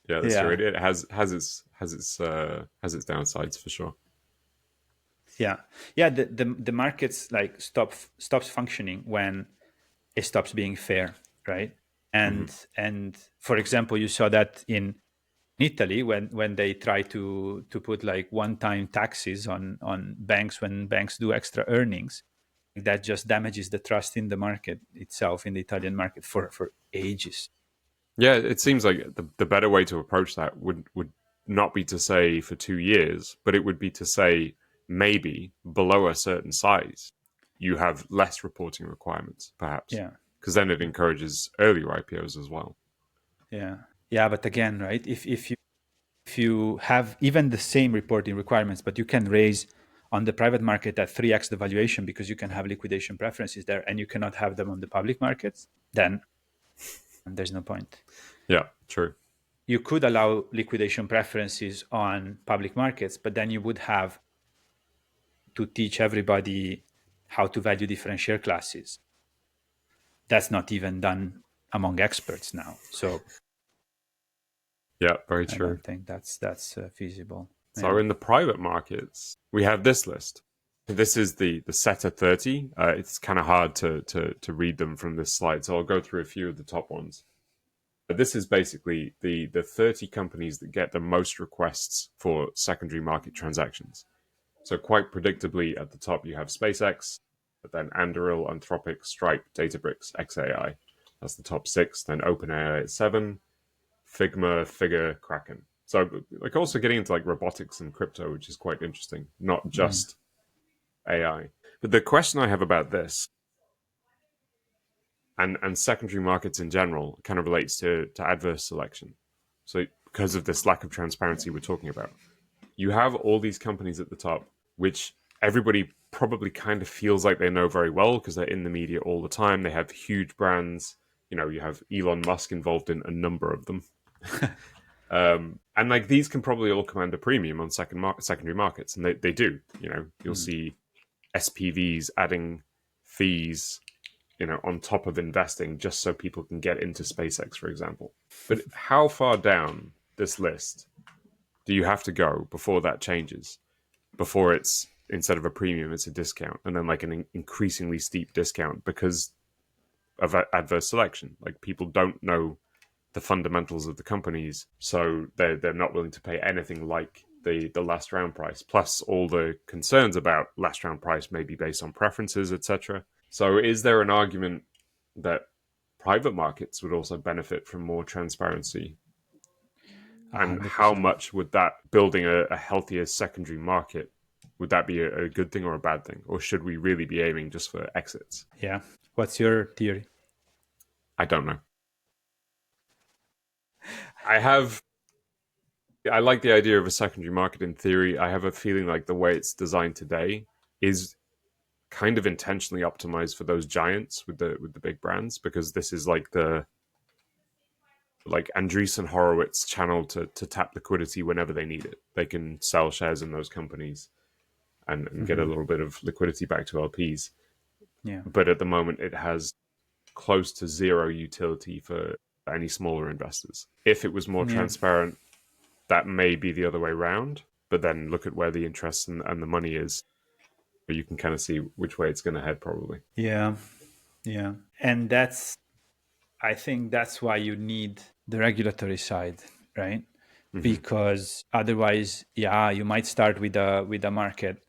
yeah, that's true. Yeah, It has its downsides for sure. yeah, yeah. The markets like stops functioning when it stops being fair, right? Mm-hmm. And for example, you saw that in Italy, when they try to put like one-time taxes on banks when banks do extra earnings. That just damages the trust in the market itself, in the Italian market, for ages. Yeah, it seems like the better way to approach that would not be to say for 2 years, but it would be to say maybe below a certain size, you have less reporting requirements, perhaps, Yeah, because then it encourages earlier IPOs as well. yeah, yeah. But again, right? If you have even the same reporting requirements, but you can raise on the private market at 3x the valuation, because you can have liquidation preferences there, and you cannot have them on the public markets, then there's no point. Yeah, true. You could allow liquidation preferences on public markets, but then you would have to teach everybody how to value different share classes. That's not even done among experts now. So Yeah, very I true. don't think that's feasible. So Yeah. in the private markets, we have this list. This is the Setter 30. It's kind of hard to read them from this slide, so I'll go through a few of the top ones. But this is basically the 30 companies that get the most requests for secondary market transactions. So quite predictably, at the top you have SpaceX, but then Anduril, Anthropic, Stripe, Databricks, XAI. That's the top six. Then OpenAI at seven, Figma, Figure, Kraken. So like also getting into like robotics and crypto, which is quite interesting, not Mm. just AI. But the question I have about this and secondary markets in general kind of relates to adverse selection. So because of this lack of transparency we're talking about. You have all these companies at the top, which everybody probably kind of feels like they know very well because they're in the media all the time. They have huge brands. You know, you have Elon Musk involved in a number of them. And like these can probably all command a premium on secondary markets, and they do. You know, you'll see SPVs adding fees, you know, on top of investing just so people can get into SpaceX, for example. But how far down this list do you have to go before that changes? Before it's, instead of a premium, it's a discount, and then like an increasingly steep discount because of adverse selection. Like people don't know the fundamentals of the companies, so they're not willing to pay anything like the last round price. Plus all the concerns about last round price may be based on preferences, etc. So is there an argument that private markets would also benefit from more transparency? And how 100%. much would that, building a healthier secondary market, would that be a good thing or a bad thing? Or should we really be aiming just for exits? Yeah. What's your theory? I don't know. I like the idea of a secondary market in theory. I have a feeling like the way it's designed today is kind of intentionally optimized for those giants with the big brands, because this is like the like Andreessen Horowitz channel to tap liquidity whenever they need it. They can sell shares in those companies and get a little bit of liquidity back to LPs. Yeah. But at the moment, it has close to zero utility for any smaller investors. If it was more Yeah. transparent, that may be the other way around. But then look at where the interest and the money is. You can kind of see which way it's going to head, probably. Yeah. Yeah. And I think that's why you need the regulatory side, right? Because otherwise, yeah, you might start with a market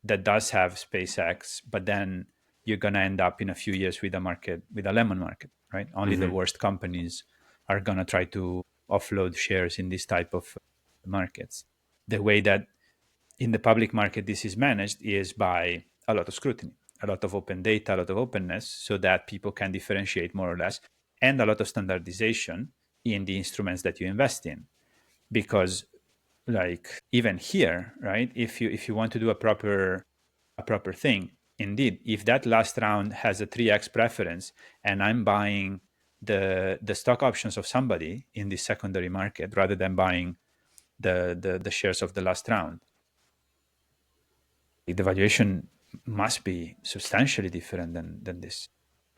that does have SpaceX, but then you're gonna end up in a few years with a lemon market, right? Only the worst companies are gonna try to offload shares in this type of markets. The way that in the public market this is managed is by a lot of scrutiny, a lot of open data, a lot of openness, so that people can differentiate more or less, and a lot of standardization in the instruments that you invest in. Because like even here, right, if you want to do a proper thing, indeed, if that last round has a 3x preference and I'm buying the stock options of somebody in the secondary market rather than buying the shares of the last round, the valuation must be substantially different than this.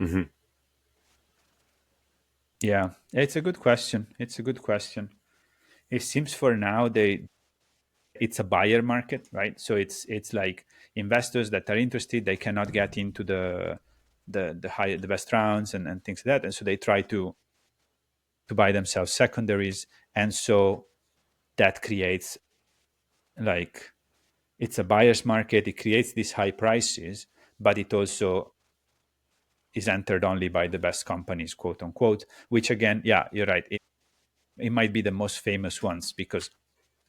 Mm-hmm. Yeah, it's a good question. It seems for now it's a buyer market, right? So it's like investors that are interested, they cannot get into the best rounds and things like that, and so they try to buy themselves secondaries, and so that creates like, it's a buyer's market. It creates these high prices, but it also is entered only by the best companies, quote unquote, which again, yeah, you're right, it might be the most famous ones because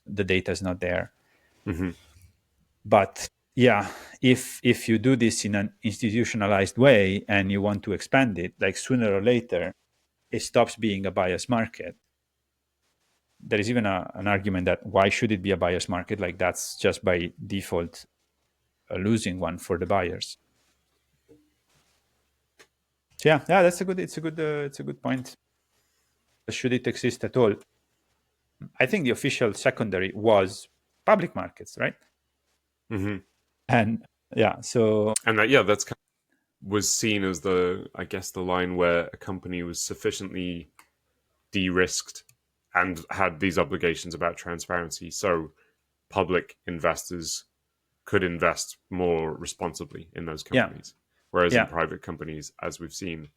the data is not there. Mm-hmm. But yeah, if you do this in an institutionalized way and you want to expand it, like sooner or later it stops being a buyer's market. There is even an argument that why should it be a buyer's market? Like that's just by default a losing one for the buyers. So yeah, that's a good. It's a good point. Should it exist at all? I think the official secondary was public markets, right? Mm-hmm. And yeah, so And that, yeah, that's kind of was seen as the, I guess, the line where a company was sufficiently de-risked and had these obligations about transparency, so public investors could invest more responsibly in those yeah, companies. Whereas in yeah, private companies, as we've seen,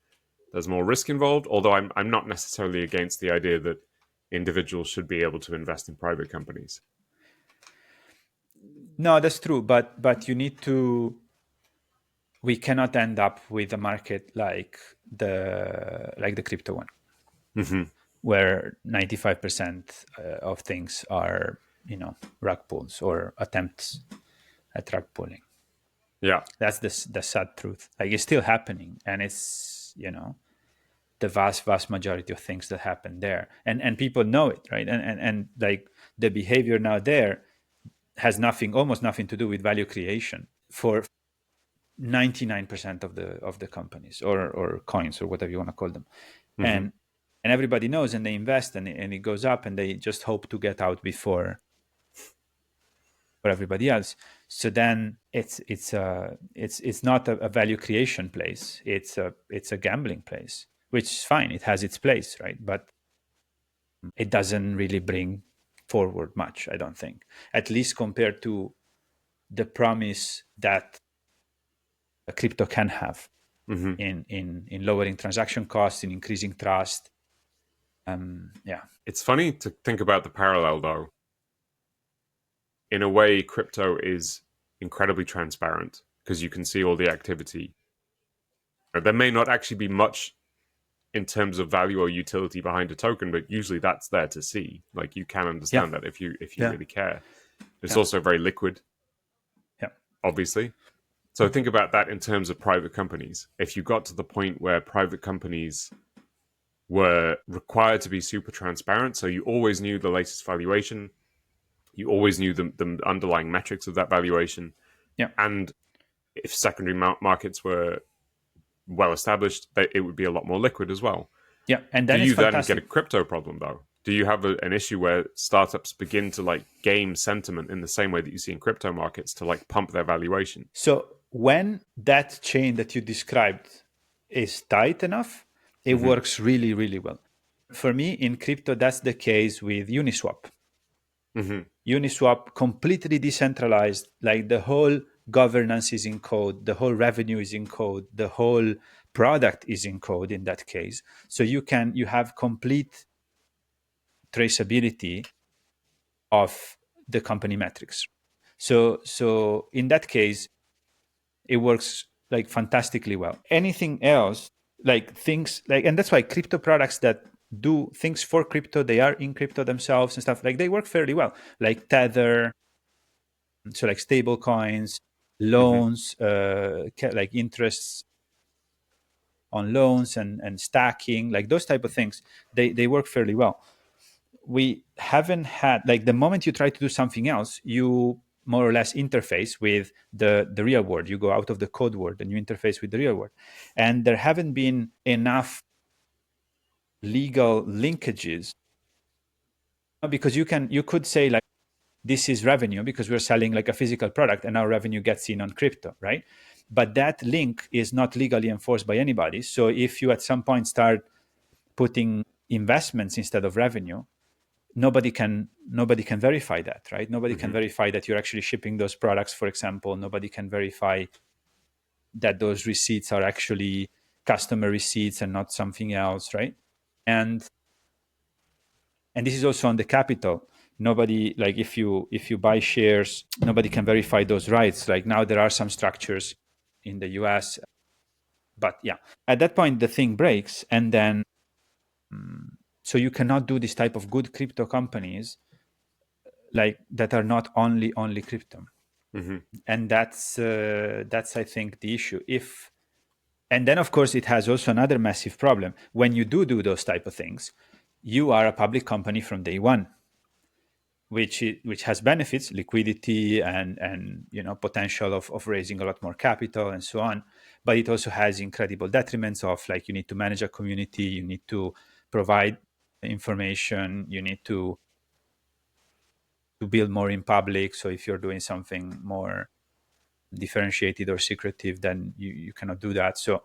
there's more risk involved. Although I'm not necessarily against the idea that individuals should be able to invest in private companies. no, that's true. But you need to. We cannot end up with a market like the crypto one, Mm-hmm. where 95% of things are rug pulls or attempts at rug pulling. Yeah. That's the sad truth. Like it's still happening, and it's the vast majority of things that happen there, and people know it, right? And like the behavior now there has almost nothing to do with value creation for 99% of the companies or coins or whatever you want to call them. Hmm. And everybody knows, and they invest, and it goes up, and they just hope to get out before for everybody else. So then it's not a value creation place. It's a gambling place, which is fine. It has its place, right? But it doesn't really bring forward much, I don't think, at least compared to the promise that a crypto can have Hmm. in lowering transaction costs, in increasing trust. Yeah. It's funny to think about the parallel, though. In a way, crypto is incredibly transparent because you can see all the activity. There may not actually be much in terms of value or utility behind a token, but usually that's there to see. Like you can Yeah. understand that if you Yeah. really care. It's Yeah. also very liquid, Yeah. obviously. So think about that in terms of private companies. If you got to the point where private companies were required to be super transparent, so you always knew the latest valuation, you always knew the underlying metrics of that valuation, Yeah. and if secondary markets were well established, it would be a lot more liquid as well. Yeah. And Do then it's you then get a fantastic. crypto problem though? Do you have an issue where startups begin to like game sentiment in the same way that you see in crypto markets to like pump their valuation? So when that chain that you described is tight enough, it Hmm. works really, really well. For me, in crypto, that's the case with Uniswap. Hmm. Uniswap, completely decentralized, like the whole governance is in code, the whole revenue is in code, the whole product is in code in that case. So you have complete traceability of the company metrics. So in that case, it works like fantastically well. Anything else, like things like, and that's why crypto products that do things for crypto, they are in crypto themselves and stuff, like they work fairly well, like Tether, so like stable coins, Hmm. loans, like interests on loans and stacking, like those type of things, they work fairly well. We haven't had, like, the moment you try to do something else, you more or less interface with the real world. You go out of the code world and you interface with the real world, and there haven't been enough legal linkages, because you could say like, this is revenue because we're selling like a physical product and our revenue gets in on crypto, right? But that link is not legally enforced by anybody. So if you at some point start putting investments instead of revenue, nobody can verify that, right? Nobody can Hmm. verify that you're actually shipping those products, for example. Nobody can verify that those receipts are actually customer receipts and not something else, right? And and this is also on the capital. Nobody, like, if you buy shares, nobody can verify those rights. Like, now there are some structures in the US, but yeah, at that point the thing breaks, and then so you cannot do this type of good crypto companies, like, that are not only crypto. Hmm. And that's I think the issue. If And then of course it has also another massive problem. When you do those type of things, you are a public company from day one, which has benefits, liquidity, and potential of raising a lot more capital and so on. But it also has incredible detriments of, like, you need to manage a community, you need to provide information, you need to build more in public. So if you're doing something more differentiated or secretive, then you cannot do that. So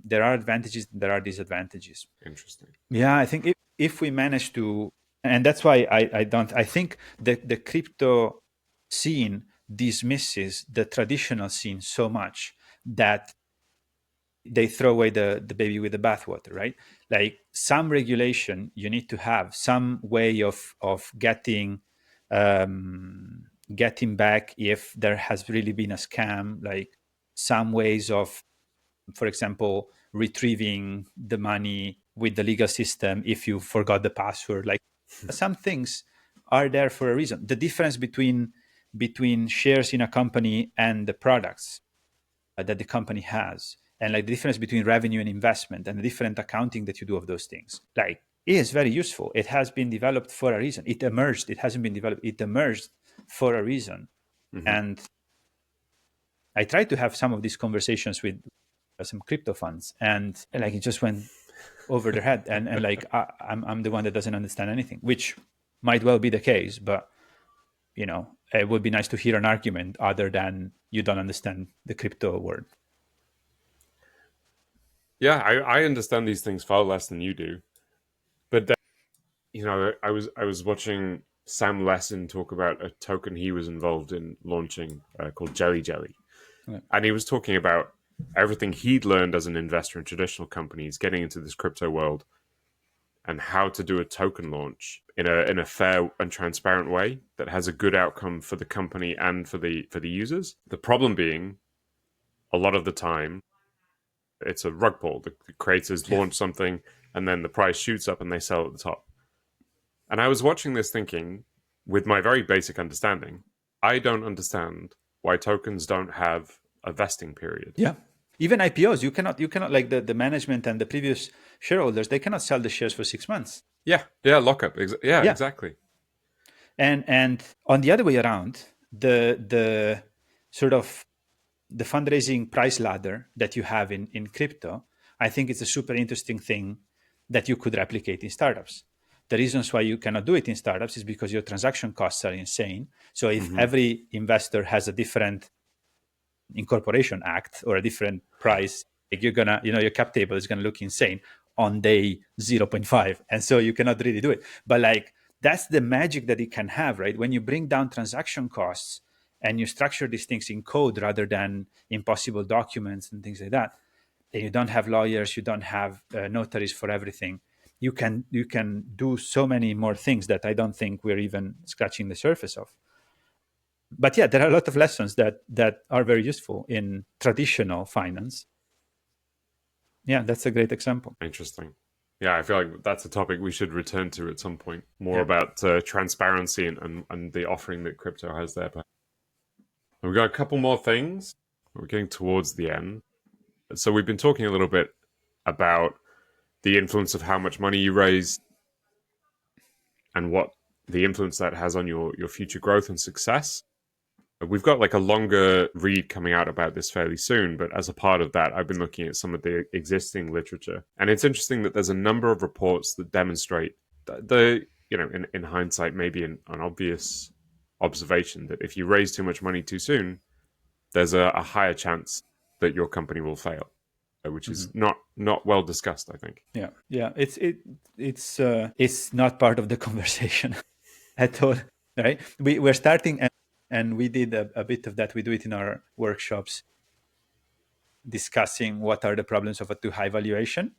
there are advantages, there are disadvantages. Interesting. Yeah, I think if we manage to, and that's why I think the crypto scene dismisses the traditional scene so much that they throw away the baby with the bathwater, right? Like, some regulation you need to have, some way of getting back if there has really been a scam, like some ways of, for example, retrieving the money with the legal system if you forgot the password. Like, some things are there for a reason. The difference between shares in a company and the products that the company has, and like the difference between revenue and investment and the different accounting that you do of those things, like, is very useful. It has been developed for a reason. It emerged. It hasn't been developed. It emerged for a reason. And I tried to have some of these conversations with some crypto funds, and like it just went over their head. And like I'm the one that doesn't understand anything, which might well be the case, but it would be nice to hear an argument other than you don't understand the crypto world. Yeah, I understand these things far less than you do. But then, I was watching Sam Lessin talk about a token he was involved in launching called Jelly Jelly. Right. And he was talking about everything he'd learned as an investor in traditional companies, getting into this crypto world, and how to do a token launch in a fair and transparent way that has a good outcome for the company and for the users. The problem being, a lot of the time, it's a rug pull. The creators launch something, and then the price shoots up, and they sell at the top. And I was watching this thinking, with my very basic understanding, I don't understand why tokens don't have a vesting period. Yeah. Even IPOs, you cannot like the management and the previous shareholders, they cannot sell the shares for 6 months. Yeah, lockup. Yeah, exactly. And on the other way around, the sort of the fundraising price ladder that you have in crypto, I think it's a super interesting thing that you could replicate in startups. The reasons why you cannot do it in startups is because your transaction costs are insane. So if every investor has a different incorporation act or a different price, like you're gonna, your cap table is gonna look insane on day 0.5. And so you cannot really do it. But like that's the magic that it can have, right? When you bring down transaction costs and you structure these things in code rather than impossible documents and things like that, and you don't have lawyers, you don't have notaries for everything, you can do so many more things that I don't think we're even scratching the surface of. But yeah, there are a lot of lessons that are very useful in traditional finance. Yeah, that's a great example. Interesting. Yeah, I feel like that's a topic we should return to at some point. More Yeah. about transparency and the offering that crypto has there. But we've got a couple more things. We're getting towards the end. So we've been talking a little bit about the influence of how much money you raise and what the influence that has on your future growth and success. We've got like a longer read coming out about this fairly soon, but as a part of that, I've been looking at some of the existing literature. And it's interesting that there's a number of reports that demonstrate in hindsight, maybe an obvious observation that if you raise too much money too soon, there's a higher chance that your company will fail, which is not well discussed, I think. Yeah. It's not part of the conversation at all, right? We're starting, and we did a bit of that. We do it in our workshops, discussing what are the problems of a too high valuation.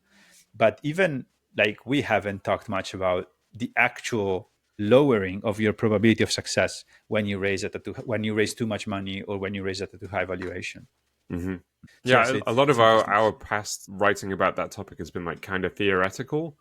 But even like we haven't talked much about the actual lowering of your probability of success when you raise when you raise too much money or when you raise at a too high valuation. Yeah, So a lot of our past writing about that topic has been like kind of theoretical.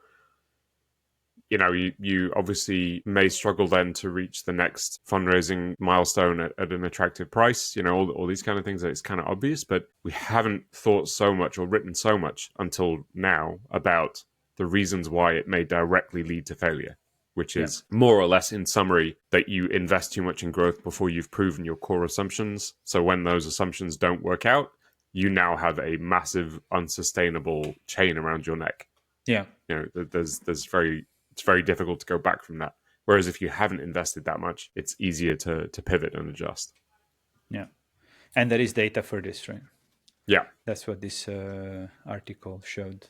You obviously may struggle then to reach the next fundraising milestone at an attractive price, all these kind of things. It's kind of obvious, but we haven't thought so much or written so much until now about the reasons why it may directly lead to failure, which is more or less in summary that you invest too much in growth before you've proven your core assumptions. So when those assumptions don't work out, you now have a massive unsustainable chain around your neck. Yeah. It's very difficult to go back from that. Whereas if you haven't invested that much, it's easier to pivot and adjust. Yeah. And there is data for this, right? Yeah. That's what this article showed.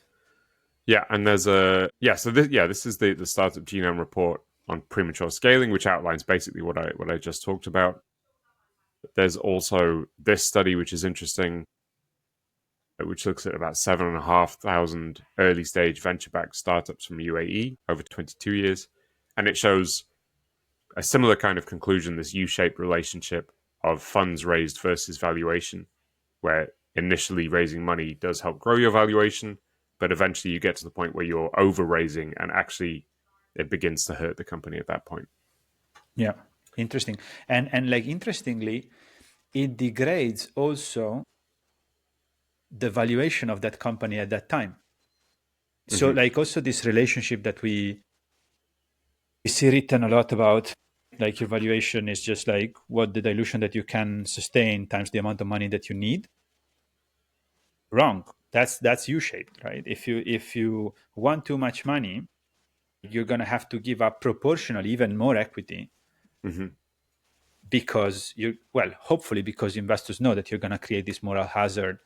Yeah. And there's this is the Startup Genome Report on premature scaling, which outlines basically what I just talked about. There's also this study, which is interesting, which looks at about 7,500 early stage venture-backed startups from UAE over 22 years. And it shows a similar kind of conclusion, this U-shaped relationship of funds raised versus valuation, where initially raising money does help grow your valuation, but eventually you get to the point where you're over-raising and actually it begins to hurt the company at that point. Yeah, interesting. And like interestingly, it degrades also the valuation of that company at that time. So Mm-hmm. like also this relationship that we see written a lot about, like your valuation is just like what the dilution that you can sustain times the amount of money that you need. Wrong. That's U-shaped, right? If you want too much money, you're going to have to give up proportionally even more equity, Mm-hmm. because hopefully because investors know that you're going to create this moral hazard,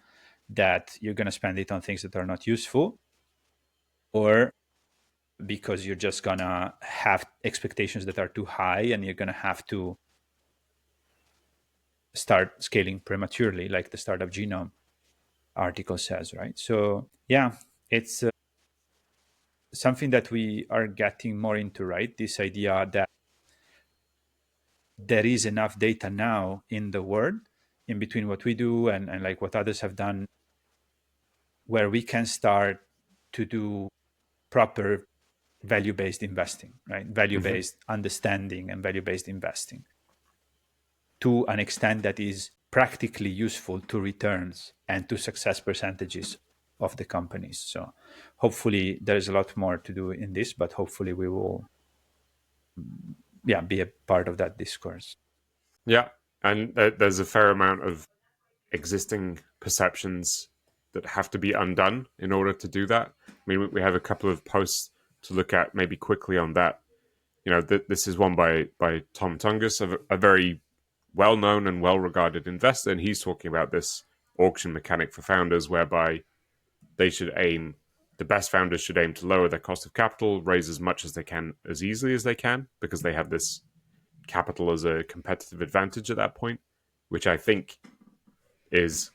that you're going to spend it on things that are not useful, or because you're just going to have expectations that are too high and you're going to have to start scaling prematurely, like the Startup Genome article says, right? So yeah, it's something that we are getting more into, right? This idea that there is enough data now in the world, in between what we do and like what others have done, where we can start to do proper value-based investing, right? Mm-hmm. Value-based understanding and value-based investing to an extent that is practically useful to returns and to success percentages of the companies. So hopefully there's a lot more to do in this, but hopefully we will be a part of that discourse. Yeah, and there's a fair amount of existing perceptions that have to be undone in order to do that. I mean, we have a couple of posts to look at maybe quickly on that. You know, this is one by Tom Tungus, a very well known and well regarded investor, and he's talking about this auction mechanic for founders, whereby they should aim. The best founders should aim to lower their cost of capital, raise as much as they can as easily as they can, because they have this capital as a competitive advantage at that point, which I think is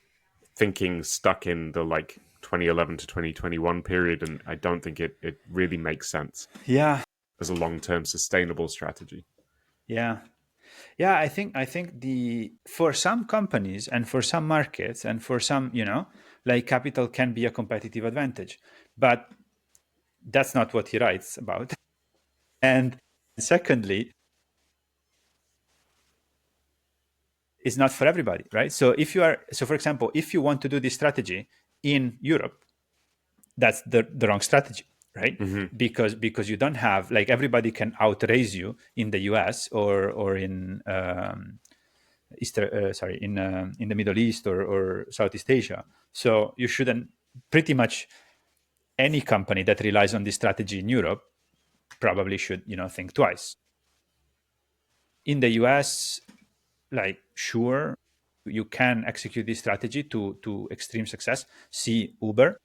thinking stuck in the like 2011 to 2021 period, and I don't think it really makes sense Yeah, as a long-term sustainable strategy. yeah. Yeah, I think the for some companies and for some markets and for some, like capital can be a competitive advantage, but that's not what he writes about. And secondly, it's not for everybody, right? So for example, if you want to do this strategy in Europe, that's the wrong strategy, right? Mm-hmm. Because you don't have, like, everybody can outraise you in the US or in in the Middle East or Southeast Asia. So you shouldn't. Pretty much any company that relies on this strategy in Europe probably should, think twice. In the US, like, sure, you can execute this strategy to extreme success. See Uber.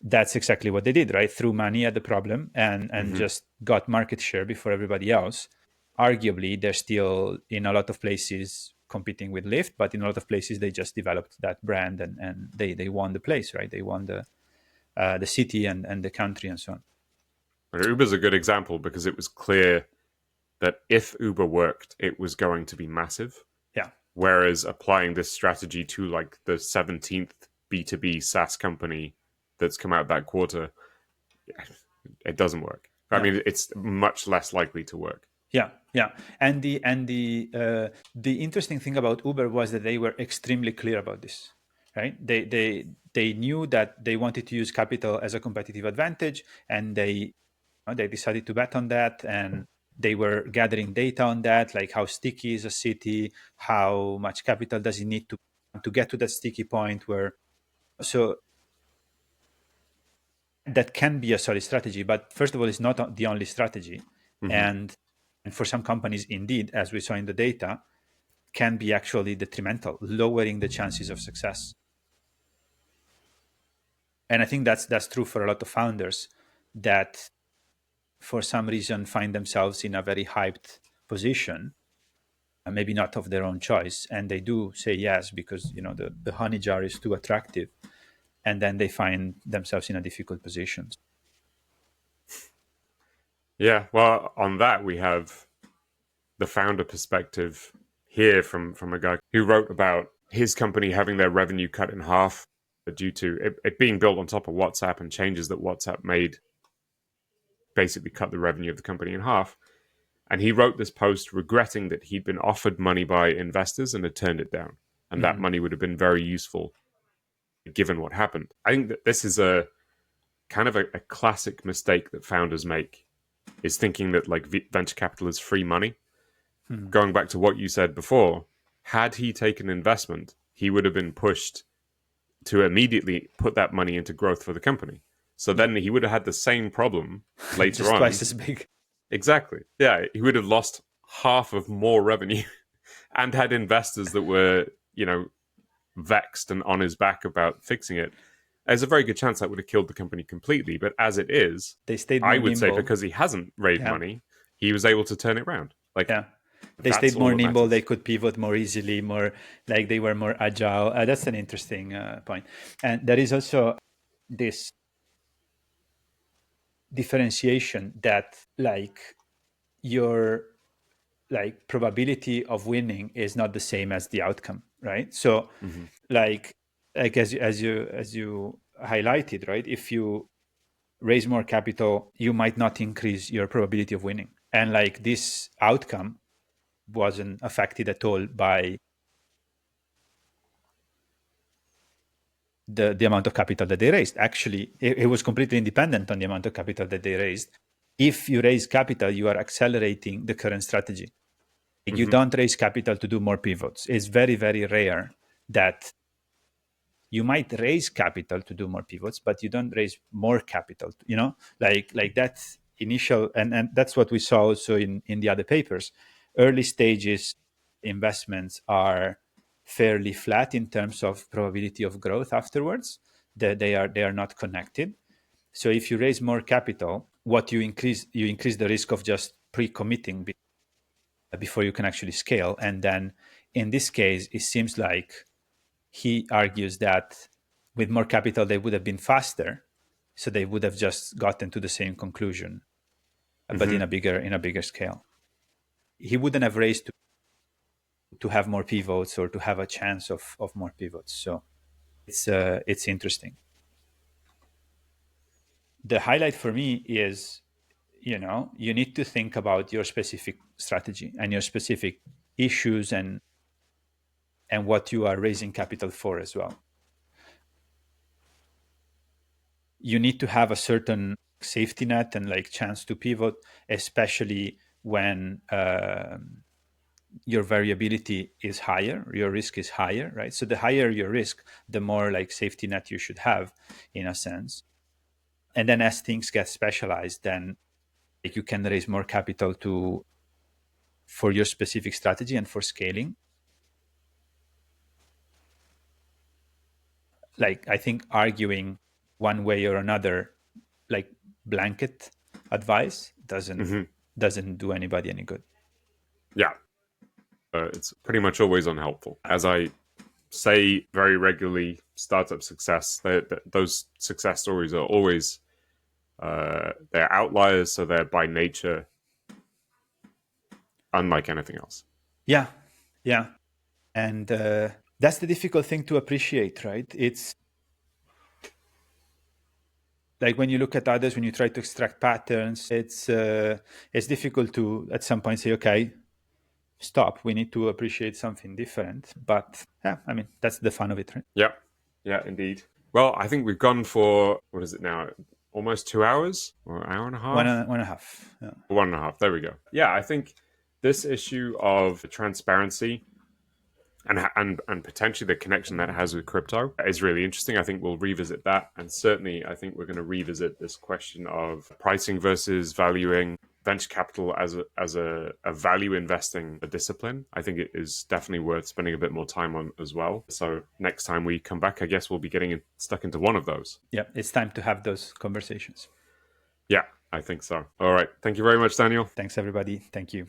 That's exactly what they did, right? Threw money at the problem and Mm-hmm. just got market share before everybody else. Arguably, they're still in a lot of places competing with Lyft, but in a lot of places they just developed that brand and they won the place, right? They won the city and the country and so on. And Uber's a good example because it was clear that if Uber worked, it was going to be massive. Yeah, Whereas applying this strategy to like the 17th B2B SaaS company that's come out that quarter, it doesn't work. I yeah, mean, it's much less likely to work. yeah. And the interesting thing about Uber was that they were extremely clear about this, right? They knew that they wanted to use capital as a competitive advantage, and they decided to bet on that, and they were gathering data on that, like how sticky is a city, how much capital does it need to get to that sticky point where. So that can be a solid strategy, but first of all, it's not the only strategy. Mm-hmm. And for some companies, indeed, as we saw in the data, can be actually detrimental, lowering the chances of success. And I think that's true for a lot of founders that for some reason find themselves in a very hyped position, maybe not of their own choice, and they do say yes because the honey jar is too attractive, and then they find themselves in a difficult position. Yeah, well, on that we have the founder perspective here from a guy who wrote about his company having their revenue cut in half due to it being built on top of WhatsApp, and changes that WhatsApp made basically cut the revenue of the company in half. And he wrote this post regretting that he'd been offered money by investors and had turned it down. And that Mm-hmm. money would have been very useful given what happened. I think that this is a kind of a classic mistake that founders make, is thinking that like venture capital is free money. Going back to what you said before, had he taken investment, he would have been pushed to immediately put that money into growth for the company. So then he would have had the same problem later Just on. twice as big. Exactly. Yeah, he would have lost half of more revenue and had investors that were, vexed and on his back about fixing it. There's a very good chance that would have killed the company completely. But as it is, They stayed I more would say nimble. because he hasn't raised money, he was able to turn it around. Like, Yeah. They that's stayed all more that nimble. matters. They could pivot more easily, more like they were more agile. That's an interesting point. And there is also this differentiation that like your like probability of winning is not the same as the outcome, right? So like as you highlighted, right? If you raise more capital, you might not increase your probability of winning. And like this outcome wasn't affected at all by the amount of capital that they raised. Actually, it was completely independent on the amount of capital that they raised. If you raise capital, you are accelerating the current strategy. You don't raise capital to do more pivots. It's very, very rare that you might raise capital to do more pivots, but you don't raise more capital, like that initial, and that's what we saw also in the other papers. Early stages investments are fairly flat in terms of probability of growth afterwards. They are not connected. So if you raise more capital, what you increase the risk of just pre-committing before you can actually scale. And then in this case, it seems like he argues that with more capital, they would have been faster. So they would have just gotten to the same conclusion, but in a bigger scale. He wouldn't have raised to have more pivots or to have a chance of more pivots. So it's interesting. The highlight for me is, you need to think about your specific strategy and your specific issues and what you are raising capital for as well. You need to have a certain safety net and like chance to pivot, especially when your variability is higher, your risk is higher, right? So the higher your risk, the more like safety net you should have, in a sense. And then as things get specialized, then like you can raise more capital for your specific strategy and for scaling. Like I think arguing one way or another, like blanket advice doesn't do anybody any good. Yeah. It's pretty much always unhelpful. As I say very regularly, startup success, those success stories are always, they're outliers, so they're by nature unlike anything else. Yeah. And that's the difficult thing to appreciate, right? It's like when you look at others, when you try to extract patterns, it's difficult to at some point say, okay, stop. We need to appreciate something different. But yeah, I mean, that's the fun of it, right? Yeah, indeed. Well, I think we've gone for, what is it now? Almost 2 hours or an hour and a half? One and a half. Yeah. 1.5. There we go. Yeah, I think this issue of transparency and potentially the connection that it has with crypto is really interesting. I think we'll revisit that. And certainly, I think we're going to revisit this question of pricing versus valuing venture capital as a value investing discipline. I think it is definitely worth spending a bit more time on as well. So next time we come back, I guess we'll be getting stuck into one of those. Yeah, it's time to have those conversations. Yeah, I think so. All right. Thank you very much, Daniel. Thanks, everybody. Thank you.